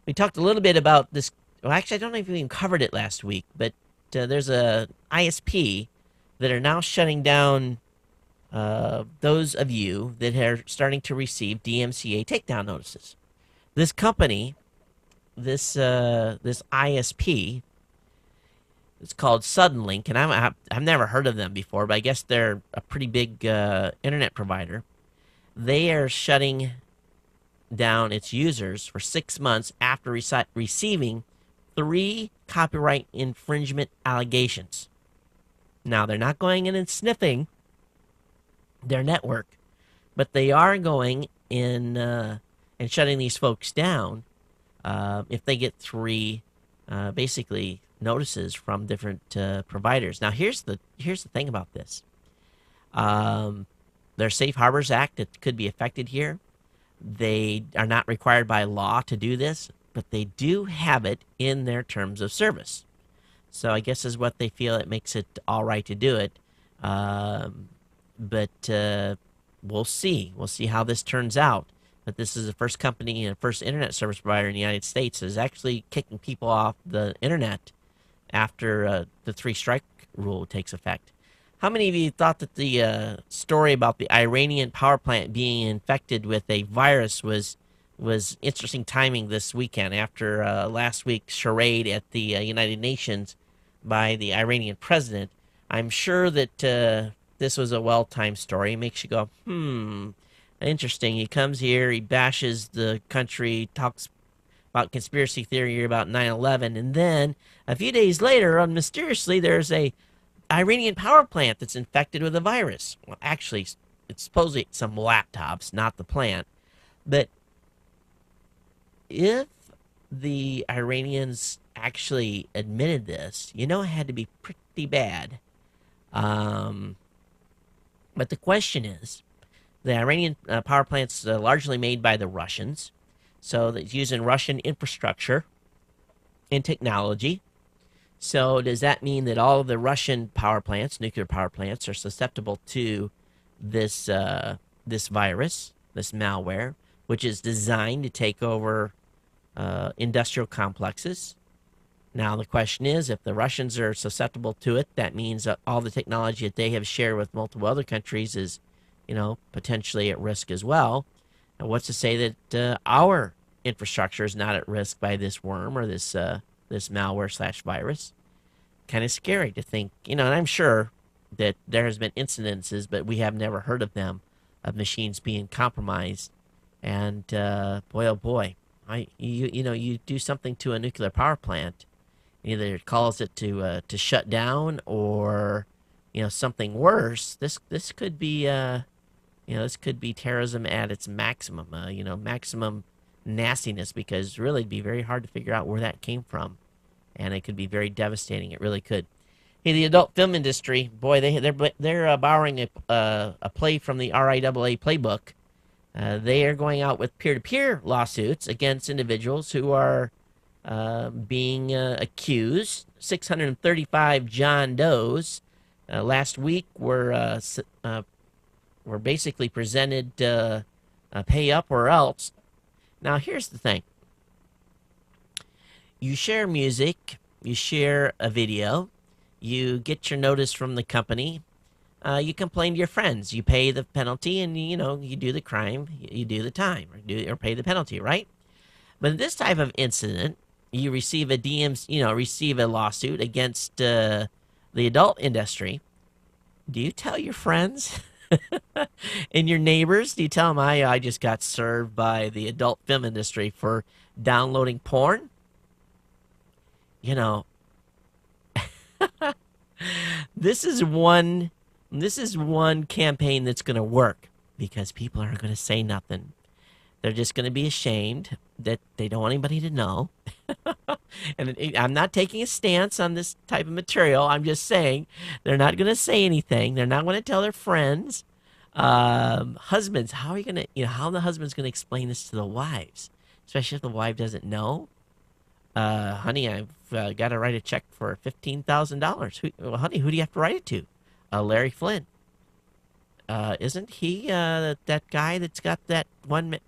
We talked a little bit about this. Well, actually, I don't know if we even covered it last week, but there's a ISP that are now shutting down those of you that are starting to receive DMCA takedown notices. This company, this ISP, it's called Suddenlink, and I've never heard of them before, but I guess they're a pretty big internet provider. They are shutting down its users for 6 months after receiving 3 copyright infringement allegations. Now, they're not going in and sniffing their network, but they are going in and shutting these folks down if they get 3 basically notices from different providers. Now, here's the thing about this. There's Safe Harbors Act that could be affected here. They are not required by law to do this, but they do have it in their terms of service. So I guess is what they feel it makes it all right to do it. But we'll see. We'll see how this turns out. But this is the first company and first internet service provider in the United States that is actually kicking people off the internet after the 3-strike rule takes effect. How many of you thought that the story about the Iranian power plant being infected with a virus was interesting timing this weekend after last week's charade at the United Nations by the Iranian president? I'm sure that this was a well-timed story. It makes you go, interesting. He comes here, he bashes the country, talks about conspiracy theory about 9/11, and then a few days later, mysteriously, there's a Iranian power plant that's infected with a virus. Well, actually, it's supposedly some laptops, not the plant. But if the Iranians actually admitted this, it had to be pretty bad. But the question is, the Iranian power plant's largely made by the Russians, so it's using Russian infrastructure and technology. So does that mean that all of the Russian power plants, nuclear power plants, are susceptible to this this virus, this malware, which is designed to take over industrial complexes? Now the question is, if the Russians are susceptible to it, that means that all the technology that they have shared with multiple other countries is, potentially at risk as well. And what's to say that our infrastructure is not at risk by this worm or this malware / virus? Kind of scary to think, and I'm sure that there has been incidences, but we have never heard of them, of machines being compromised. And boy, oh boy, you do something to a nuclear power plant, either it calls it to shut down or something worse. This could be this could be terrorism at its maximum. Maximum nastiness, because really it'd be very hard to figure out where that came from, and it could be very devastating. It really could. Hey, the adult film industry, boy, they're borrowing a play from the RIAA playbook. They are going out with peer-to-peer lawsuits against individuals who are being accused. 635 John Does last week were basically presented pay up or else. Now, here's the thing. You share music, you share a video, you get your notice from the company, you complain to your friends, you pay the penalty, and you do the crime, you do the time, or pay the penalty, right? But in this type of incident, you receive a receive a lawsuit against the adult industry. Do you tell your friends and your neighbors? Do you tell them, I just got served by the adult film industry for downloading porn? This is one campaign that's going to work, because people aren't going to say nothing. They're just going to be ashamed that they don't want anybody to know. And I'm not taking a stance on this type of material. I'm just saying they're not going to say anything. They're not going to tell their friends. Husbands, how are you going to, how the husband's going to explain this to the wives, especially if the wife doesn't know? Honey, I've got to write a check for $15,000. Well, honey, who do you have to write it to? Larry Flynn. Isn't he that guy that's got that one?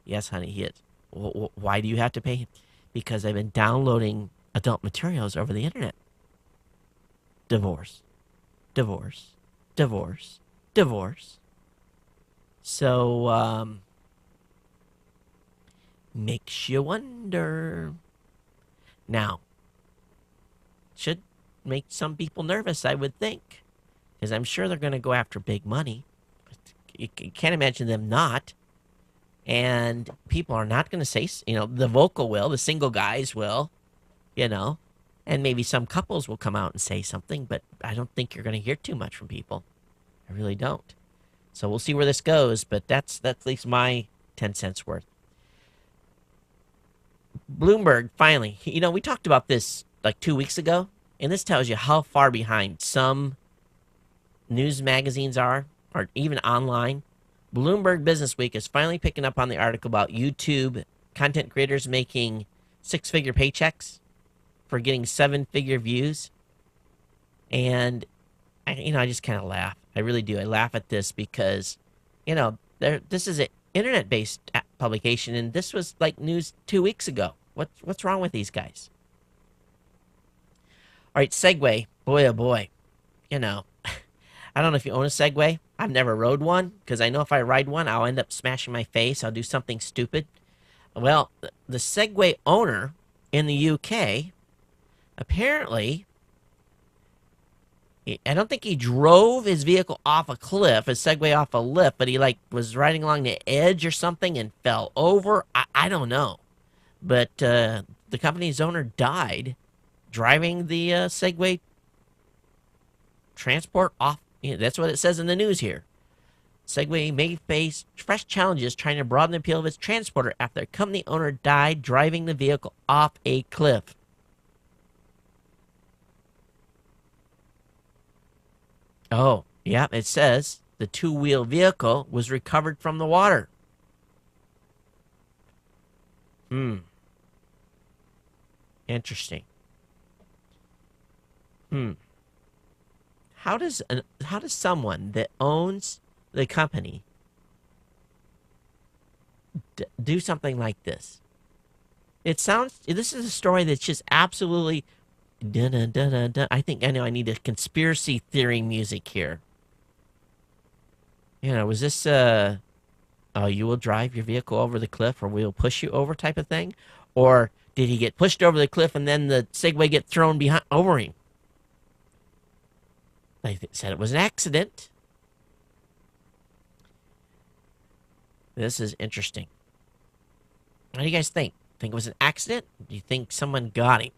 Yes, honey, he is. Why do you have to pay him? Because I've been downloading adult materials over the internet. Divorce. Divorce. Divorce. Divorce. So, makes you wonder. Now, should make some people nervous, I would think, because I'm sure they're going to go after big money. You can't imagine them not. And people are not going to say, the vocal will, the single guys will, and maybe some couples will come out and say something, but I don't think you're going to hear too much from people. I really don't. So we'll see where this goes, but that's at least my 10 cents worth. Bloomberg, finally, we talked about this like 2 weeks ago, and this tells you how far behind some news magazines are, or even online. Bloomberg Business Week is finally picking up on the article about YouTube content creators making 6-figure paychecks for getting 7-figure views. And I just kind of laugh. I really do. I laugh at this because, this is an internet-based publication, and this was like news 2 weeks ago. What's wrong with these guys? All right, Segway. Boy, oh boy. I don't know if you own a Segway. I've never rode one, because I know if I ride one, I'll end up smashing my face. I'll do something stupid. Well, the Segway owner in the UK, apparently, I don't think he drove his vehicle off a cliff, his Segway off a lift, but he was riding along the edge or something and fell over. I don't know. But the company's owner died driving the Segway transport off. That's what it says in the news here. Segway may face fresh challenges trying to broaden the appeal of its transporter after a company owner died driving the vehicle off a cliff. Oh, yeah, it says the two-wheel vehicle was recovered from the water. Interesting. How does someone that owns the company do something like this? This is a story that's just absolutely dun dun dun dun dun. I know I need a conspiracy theory music here. Was this oh, you will drive your vehicle over the cliff or we'll push you over type of thing? Or did he get pushed over the cliff and then the Segway get thrown over him? They said it was an accident. This is interesting. What do you guys think? Think it was an accident? Do you think someone got him?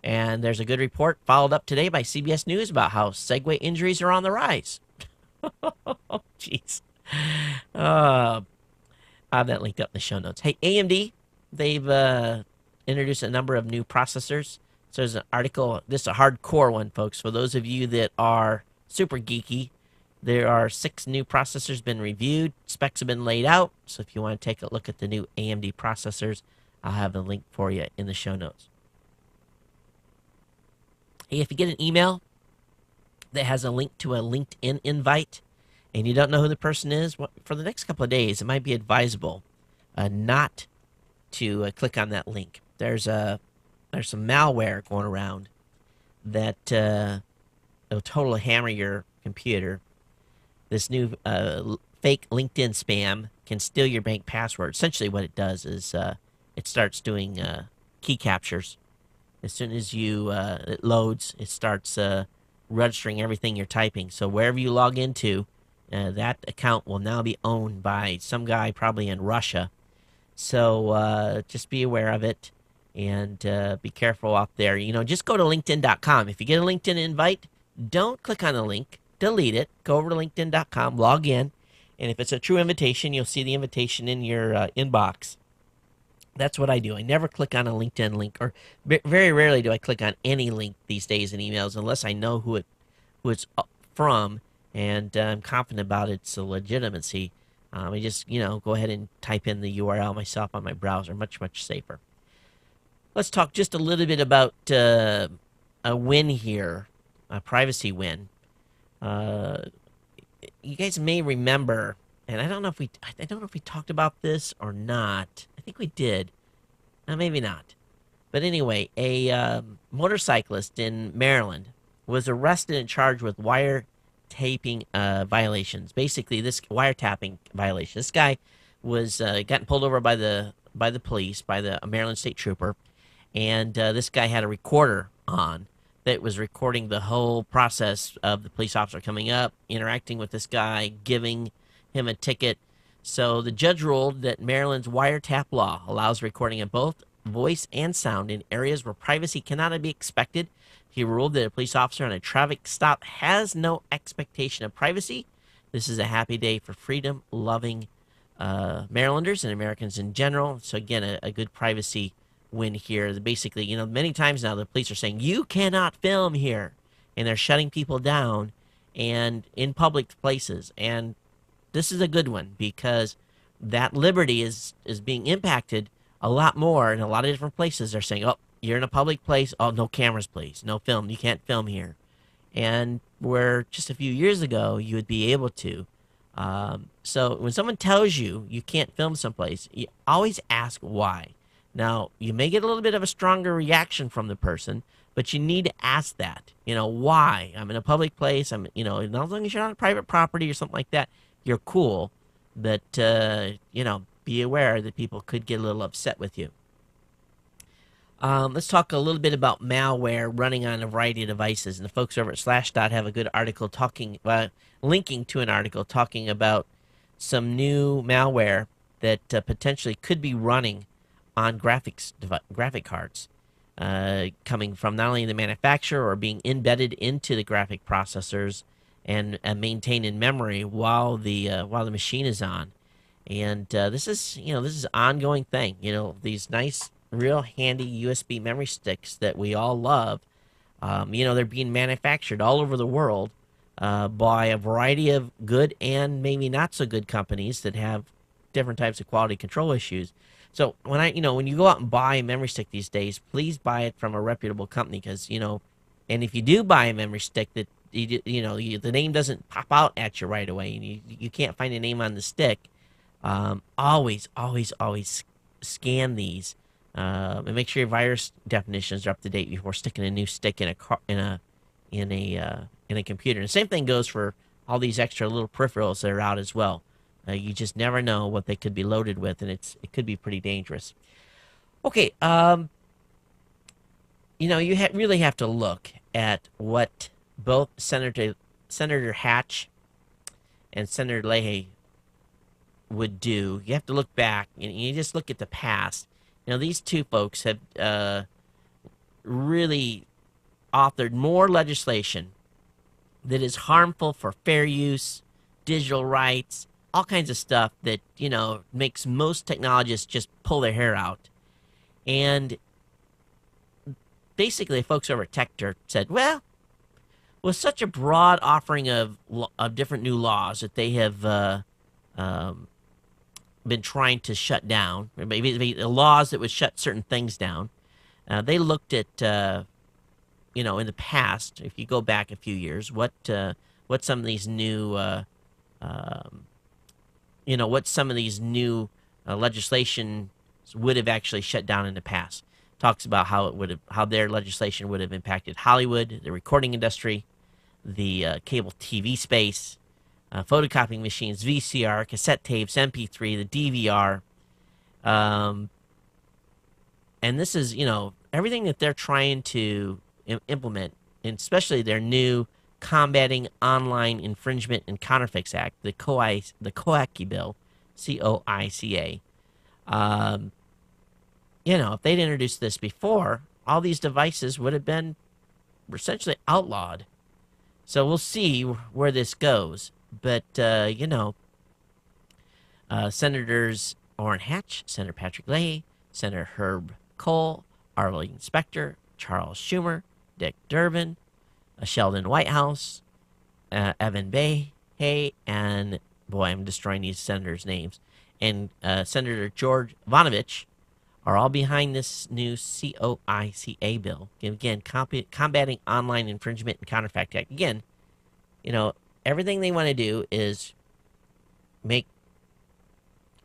And there's a good report followed up today by CBS News about how Segway injuries are on the rise. Oh, jeez. I'll have that linked up in the show notes. Hey, AMD, they've introduced a number of new processors. So there's an article. This is a hardcore one, folks. For those of you that are super geeky, there are 6 new processors been reviewed. Specs have been laid out. So if you want to take a look at the new AMD processors, I'll have the link for you in the show notes. Hey, if you get an email that has a link to a LinkedIn invite and you don't know who the person is, for the next couple of days, it might be advisable not to click on that link. There's some malware going around that will totally hammer your computer. This new fake LinkedIn spam can steal your bank password. Essentially what it does is it starts doing key captures. As soon as it loads, it starts registering everything you're typing. So wherever you log into, that account will now be owned by some guy probably in Russia. So just be aware of it and be careful out there. Just go to LinkedIn.com. If you get a LinkedIn invite, don't click on the link. Delete it. Go over to LinkedIn.com, log in, and if it's a true invitation, you'll see the invitation in your inbox. That's what I do. I never click on a LinkedIn link, or very rarely do I click on any link these days in emails unless I know who it's from and I'm confident about its legitimacy. I just, go ahead and type in the URL myself on my browser. Much, much safer. Let's talk just a little bit about a win here, a privacy win. You guys may remember, and I don't know if we talked about this or not. I think we did. Maybe not. But anyway, a motorcyclist in Maryland was arrested and charged with wiretapping violations. Basically, this wiretapping violation. This guy was gotten pulled over by the police, by the Maryland State Trooper, and this guy had a recorder on that was recording the whole process of the police officer coming up, interacting with this guy, giving him a ticket. So the judge ruled that Maryland's wiretap law allows recording of both voice and sound in areas where privacy cannot be expected. He ruled that a police officer on a traffic stop has no expectation of privacy. This is a happy day for freedom-loving Marylanders and Americans in general. So again, a good privacy win here. Basically, many times now the police are saying, you cannot film here. And they're shutting people down and in public places. And this is a good one because that liberty is being impacted a lot more in a lot of different places. They're saying, oh, you're in a public place. Oh, no cameras, please. No film. You can't film here. And where just a few years ago, you would be able to. So when someone tells you you can't film someplace, you always ask why. Now, you may get a little bit of a stronger reaction from the person, but you need to ask that. Why? I'm in a public place. As long as you're on private property or something like that, you're cool. But, be aware that people could get a little upset with you. Let's talk a little bit about malware running on a variety of devices. And the folks over at Slashdot have a good article linking to an article talking about some new malware that potentially could be running on graphic cards, coming from not only the manufacturer or being embedded into the graphic processors. and maintain in memory while the machine is on. And this is an ongoing thing. These nice, real handy USB memory sticks that we all love. They're being manufactured all over the world by a variety of good and maybe not so good companies that have different types of quality control issues. So when you go out and buy a memory stick these days, please buy it from a reputable company because and if you do buy a memory stick that the name doesn't pop out at you right away and you can't find a name on the stick, always scan these and make sure your virus definitions are up to date before sticking a new stick in a computer. And the same thing goes for all these extra little peripherals that are out as well. You just never know what they could be loaded with, and it could be pretty dangerous. Okay, you really have to look at what both Senator Hatch and Senator Leahy would do. You have to look back, and you just look at the past. These two folks have really authored more legislation that is harmful for fair use, digital rights, all kinds of stuff that, makes most technologists just pull their hair out. And basically, folks over at TechDirt said, well, with such a broad offering of different new laws that they have been trying to shut down, maybe the laws that would shut certain things down, they looked at, in the past, if you go back a few years, what some of these new legislation would have actually shut down in the past. Talks about how their legislation would have impacted Hollywood, the recording industry, the cable TV space, photocopying machines, VCR, cassette tapes, MP3, the DVR, and this is everything that they're trying to implement, and especially their new Combating Online Infringement and Counterfeits Act, the COICA bill, COICA. If they'd introduced this before, all these devices would have been essentially outlawed. So we'll see where this goes. But, Senators Orrin Hatch, Senator Patrick Leahy, Senator Herb Kohl, Arlene Specter, Charles Schumer, Dick Durbin, Sheldon Whitehouse, Evan Bayh, and, boy, I'm destroying these senators' names, and Senator George Vonovich are all behind this new COICA bill. Again, Combating Online Infringement and Counterfeit Act. Again, everything they want to do is make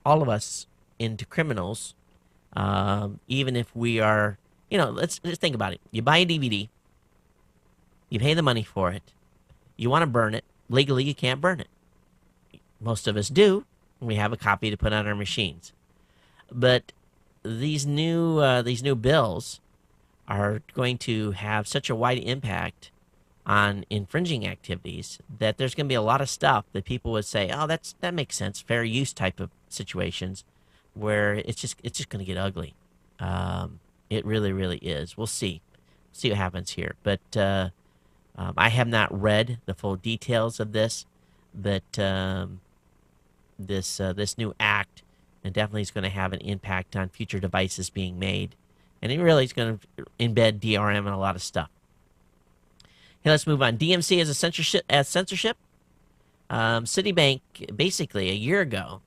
all of us into criminals, even if we are, let's think about it. You buy a DVD, you pay the money for it, you want to burn it. Legally, you can't burn it. Most of us do. We have a copy to put on our machines. But these new bills are going to have such a wide impact on infringing activities that there's going to be a lot of stuff that people would say, oh, that makes sense, fair use type of situations, where it's just going to get ugly. It really, really is. We'll see what happens here. But I have not read the full details of this, but this new act and definitely is going to have an impact on future devices being made, and it really is going to embed DRM in a lot of stuff. Hey, let's move on. DMC as a censorship. Citibank, basically a year ago,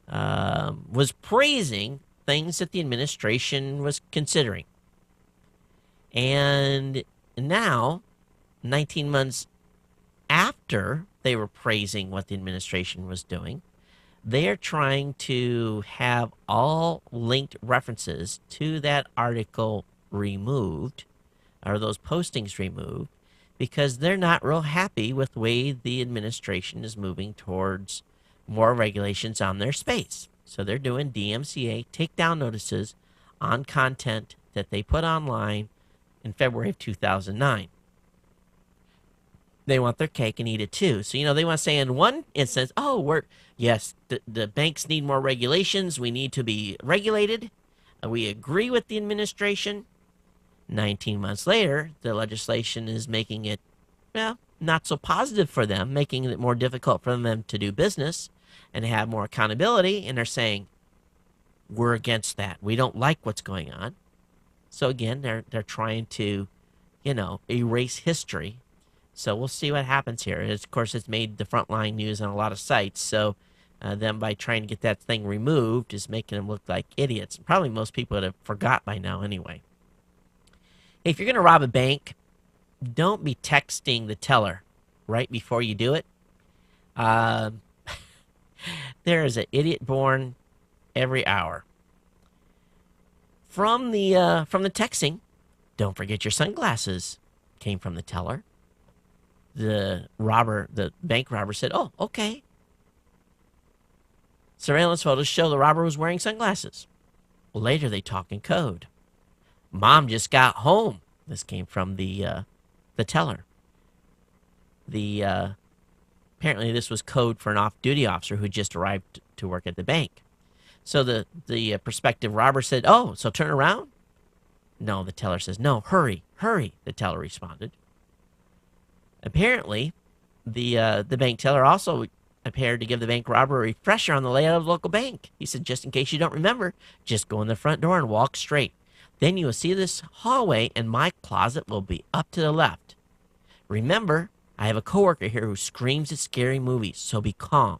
was praising things that the administration was considering. And now, 19 months after they were praising what the administration was doing, they are trying to have all linked references to that article removed, or those postings removed, because they're not real happy with the way the administration is moving towards more regulations on their space. So they're doing DMCA takedown notices on content that they put online in February of 2009. They want their cake and eat it too. So, they want to say in one instance, yes, the banks need more regulations. We need to be regulated. We agree with the administration. 19 months later, the legislation is making it, not so positive for them, making it more difficult for them to do business and have more accountability. And they're saying, we're against that. We don't like what's going on. So again, they're trying to, erase history. So we'll see what happens here. Of course, it's made the frontline news on a lot of sites. So them by trying to get that thing removed is making them look like idiots. Probably most people would have forgot by now anyway. If you're going to rob a bank, don't be texting the teller right before you do it. There is an idiot born every hour. From the texting, don't forget your sunglasses, came from the teller. The bank robber said, "Oh, okay." Surveillance photos show the robber was wearing sunglasses. Later, they talk in code. Mom just got home. This came from the teller. Apparently this was code for an off-duty officer who just arrived to work at the bank. So the prospective robber said, "Oh, so turn around?" No, the teller says, "No, hurry, hurry," the teller responded. Apparently, the bank teller also appeared to give the bank robber a refresher on the layout of the local bank. He said, "Just in case you don't remember, just go in the front door and walk straight. Then you will see this hallway, and my closet will be up to the left. Remember, I have a coworker here who screams at scary movies, so be calm."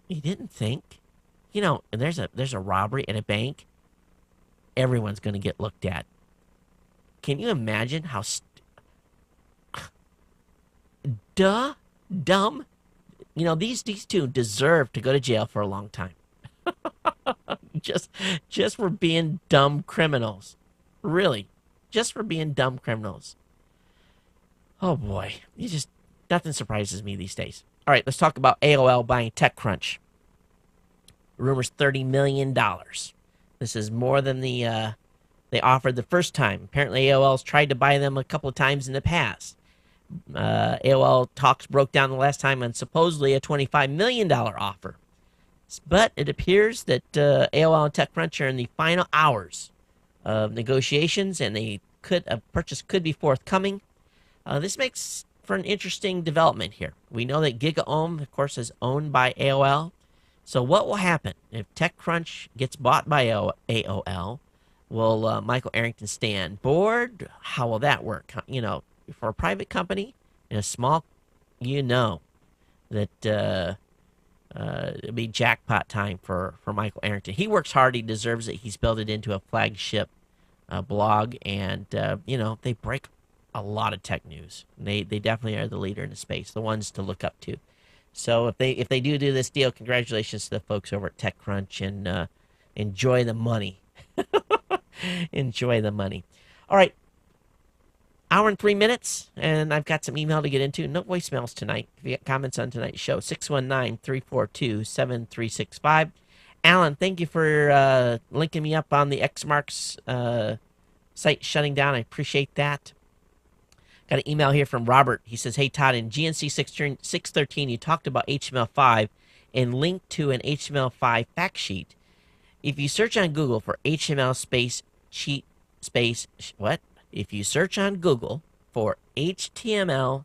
He didn't think, and there's a robbery at a bank. Everyone's going to get looked at. Can you imagine how dumb? These two deserve to go to jail for a long time. just for being dumb criminals. Really, just for being dumb criminals. Oh boy, nothing surprises me these days. All right, let's talk about AOL buying TechCrunch. Rumors $30 million. This is more than they offered the first time. Apparently, AOL's tried to buy them a couple of times in the past. AOL talks broke down the last time on supposedly a $25 million offer. But it appears that AOL and TechCrunch are in the final hours of negotiations, and a purchase could be forthcoming. This makes for an interesting development here. We know that GigaOM, of course, is owned by AOL. So what will happen if TechCrunch gets bought by AOL? Will Michael Arrington stay on board? How will that work? For a private company in a small, that it'll be jackpot time for Michael Arrington. He works hard. He deserves it. He's built it into a flagship blog, and they break a lot of tech news. They definitely are the leader in the space, the ones to look up to. So if they do this deal, congratulations to the folks over at TechCrunch, and enjoy the money. Enjoy the money. All right. Hour and 3 minutes, and I've got some email to get into. No voicemails tonight. If you got comments on tonight's show, 619-342-7365. Alan, thank you for linking me up on the Xmarks site shutting down. I appreciate that. Got an email here from Robert. He says, "Hey, Todd, in GNC 613, you talked about HTML5 and linked to an HTML5 fact sheet. If you search on Google for HTML cheat what? If you search on Google for HTML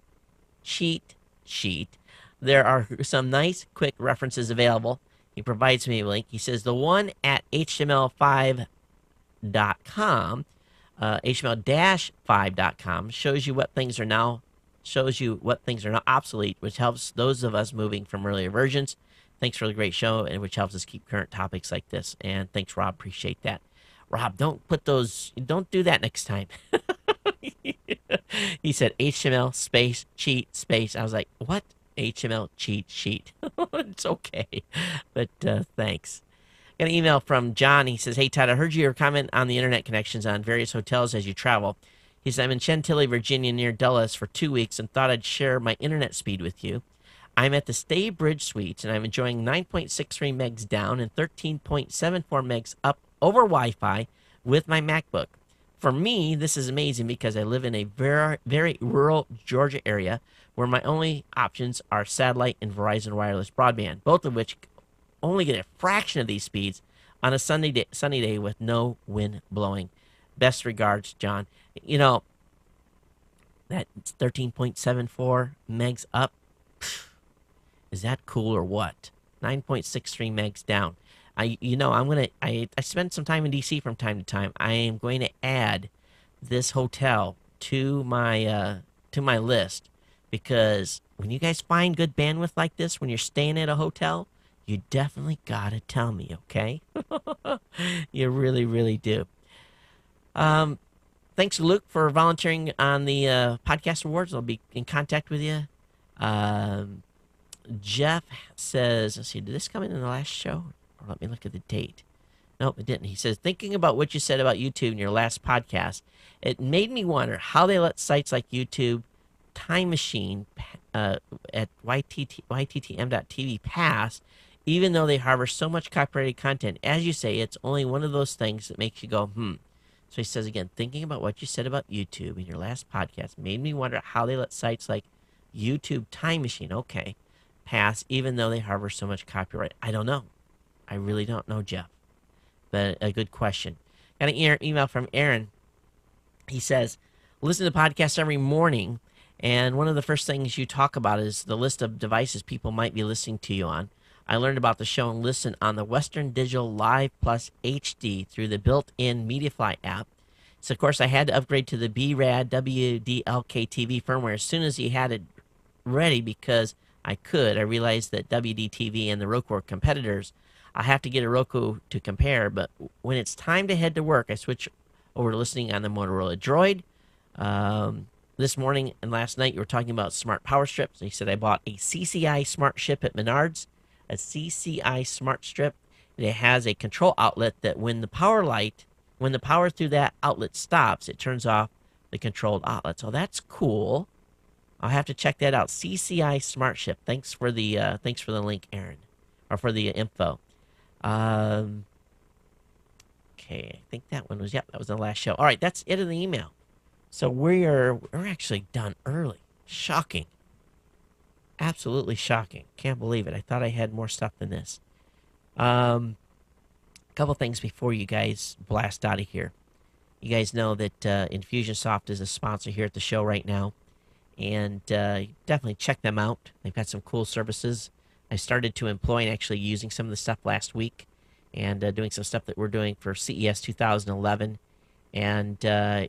cheat sheet, there are some nice, quick references available." He provides me a link. He says the one at HTML5.com, HTML-5.com, shows you what things are now obsolete, which helps those of us moving from earlier versions. Thanks for the great show, and which helps us keep current topics like this. And thanks, Rob. Appreciate that. Rob, don't do that next time. He said HTML cheat space. I was like, what? HTML cheat sheet. It's okay. But thanks. Got an email from John. He says, "Hey, Todd, I heard your comment on the internet connections on various hotels as you travel." He says, "I'm in Chantilly, Virginia, near Dulles for 2 weeks, and thought I'd share my internet speed with you. I'm at the Stay Bridge Suites, and I'm enjoying 9.63 megs down and 13.74 megs up over Wi-Fi with my MacBook. For me, this is amazing because I live in a very, very rural Georgia area where my only options are satellite and Verizon wireless broadband, both of which only get a fraction of these speeds on a sunny day with no wind blowing." Best regards, John. You know, that 13.74 megs up. Is that cool or what? 9.63 megs down. I spend some time in DC from time to time. I am going to add this hotel to my list, because when you guys find good bandwidth like this when you're staying at a hotel, you definitely gotta tell me, okay? You really, really do. Thanks, Luke, for volunteering on the podcast awards. I'll be in contact with you. Jeff says, let's see, did this come in the last show? Or let me look at the date. Nope, it didn't. He says, thinking about what you said about YouTube in your last podcast, it made me wonder how they let sites like YouTube Time Machine at yttm.tv pass, even though they harbor so much copyrighted content. As you say, it's only one of those things that makes you go, So he says again, thinking about what you said about YouTube in your last podcast made me wonder how they let sites like YouTube Time Machine, pass, even though they harbor so much copyright. I don't know. I really don't know, Jeff. But a good question. Got an email from Aaron. He says, listen to podcasts every morning, and one of the first things you talk about is the list of devices people might be listening to you on. I learned about the show and listen on the Western Digital Live Plus HD through the built-in MediaFly app. So, of course, I had to upgrade to the BRAD WDLK TV firmware as soon as he had it ready, because I realized that WDTV and the Roku are competitors. I have to get a Roku to compare, but when it's time to head to work, I switch over to listening on the Motorola Droid. This morning and last night, you were talking about smart power strips. He said, I bought a CCI smart strip at Menards, a CCI smart strip. It has a control outlet that when the power through that outlet stops, it turns off the controlled outlet. So that's cool. I'll have to check that out. CCI smart strip. Thanks for the link, Aaron, or for the info. Okay, I think that one was, that was the last show. All right, that's it in the email. So we're actually done early. Shocking. Absolutely shocking. Can't believe it. I thought I had more stuff than this. A couple things before you guys blast out of here. You guys know that Infusionsoft is a sponsor here at the show right now. And definitely check them out. They've got some cool services. I started to employ and actually using some of the stuff last week, and doing some stuff that we're doing for CES 2011. And I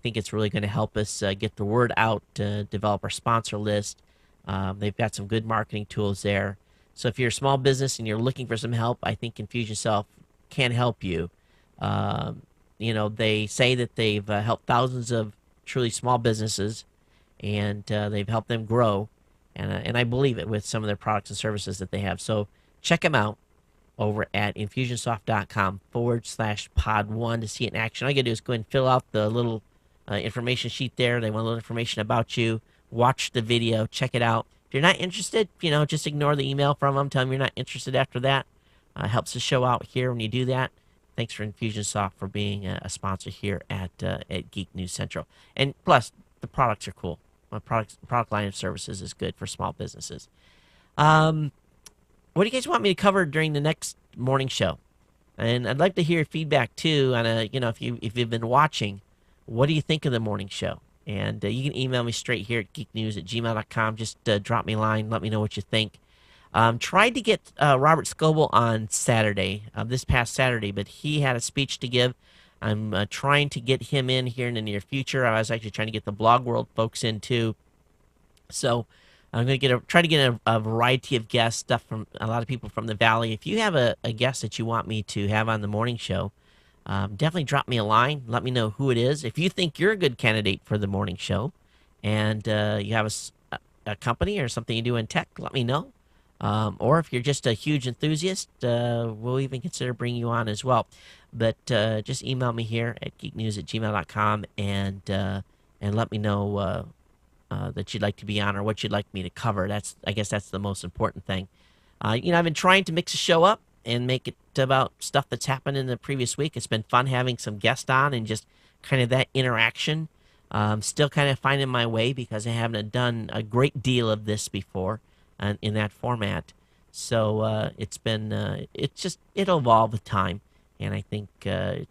think it's really going to help us get the word out, develop our sponsor list. They've got some good marketing tools there. So if you're a small business and you're looking for some help, I think Infusionsoft can help you. They say that they've helped thousands of truly small businesses, and they've helped them grow. And I believe it with some of their products and services that they have. So check them out over at infusionsoft.com/pod1 to see it in action. All you got to do is go ahead and fill out the little information sheet there. They want a little information about you. Watch the video. Check it out. If you're not interested, just ignore the email from them. Tell them you're not interested after that. Helps the show out here when you do that. Thanks for Infusionsoft for being a sponsor here at Geek News Central. And plus, the products are cool. My product line of services is good for small businesses. What do you guys want me to cover during the next morning show? And I'd like to hear feedback too on if you've been watching, what do you think of the morning show? And you can email me straight here at geeknews@gmail.com. Just drop me a line, let me know what you think. Tried to get Robert Scoble on Saturday, this past Saturday, but he had a speech to give. I'm trying to get him in here in the near future. I was actually trying to get the Blog World folks in too. So I'm going to try to get a variety of guests, stuff from a lot of people from the Valley. If you have a guest that you want me to have on the morning show, definitely drop me a line. Let me know who it is. If you think you're a good candidate for the morning show and you have a company or something you do in tech, let me know. Or if you're just a huge enthusiast, we'll even consider bringing you on as well. But just email me here at geeknews@gmail.com and let me know that you'd like to be on or what you'd like me to cover. I guess that's the most important thing. I've been trying to mix the show up and make it about stuff that's happened in the previous week. It's been fun having some guests on and just kind of that interaction. Still kind of finding my way because I haven't done a great deal of this before in that format. So it'll evolve with time. And I think I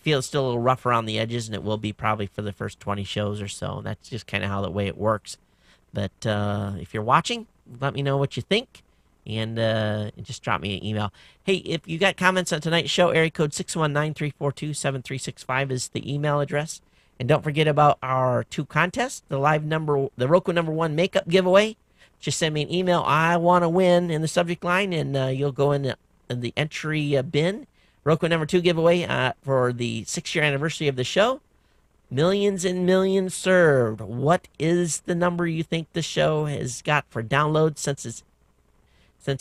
feel it's still a little rough around the edges, and it will be probably for the first 20 shows or so. And that's just kind of how the way it works. But if you're watching, let me know what you think, and just drop me an email. Hey, if you got comments on tonight's show, area code 619-342-7365 is the email address. And don't forget about our 2 contests, the Roku #1 makeup giveaway. Just send me an email, I want to win, in the subject line, and you'll go in the entry bin. Roku #2 giveaway for the 6-year anniversary of the show. Millions and millions served. What is the number you think the show has got for downloads since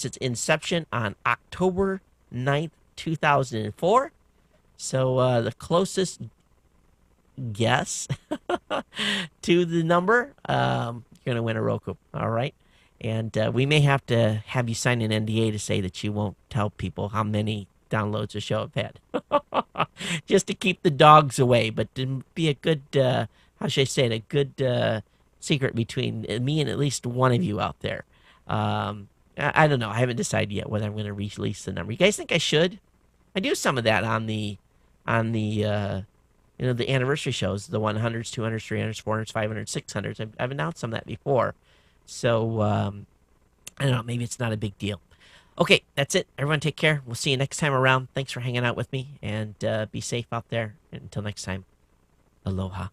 its inception on October 9th, 2004? So the closest guess to the number, you're going to win a Roku. All right. And we may have to have you sign an NDA to say that you won't tell people how many downloads the show have had. Just to keep the dogs away, but to be a good, how should I say it, a good secret between me and at least one of you out there. I don't know. I haven't decided yet whether I'm going to release the number. You guys think I should? I do some of that on the the anniversary shows, the 100s, 200s, 300s, 400s, 500s, 600s. I've announced some of that before. So, I don't know. Maybe it's not a big deal. Okay, that's it. Everyone take care. We'll see you next time around. Thanks for hanging out with me, and be safe out there. And until next time, aloha.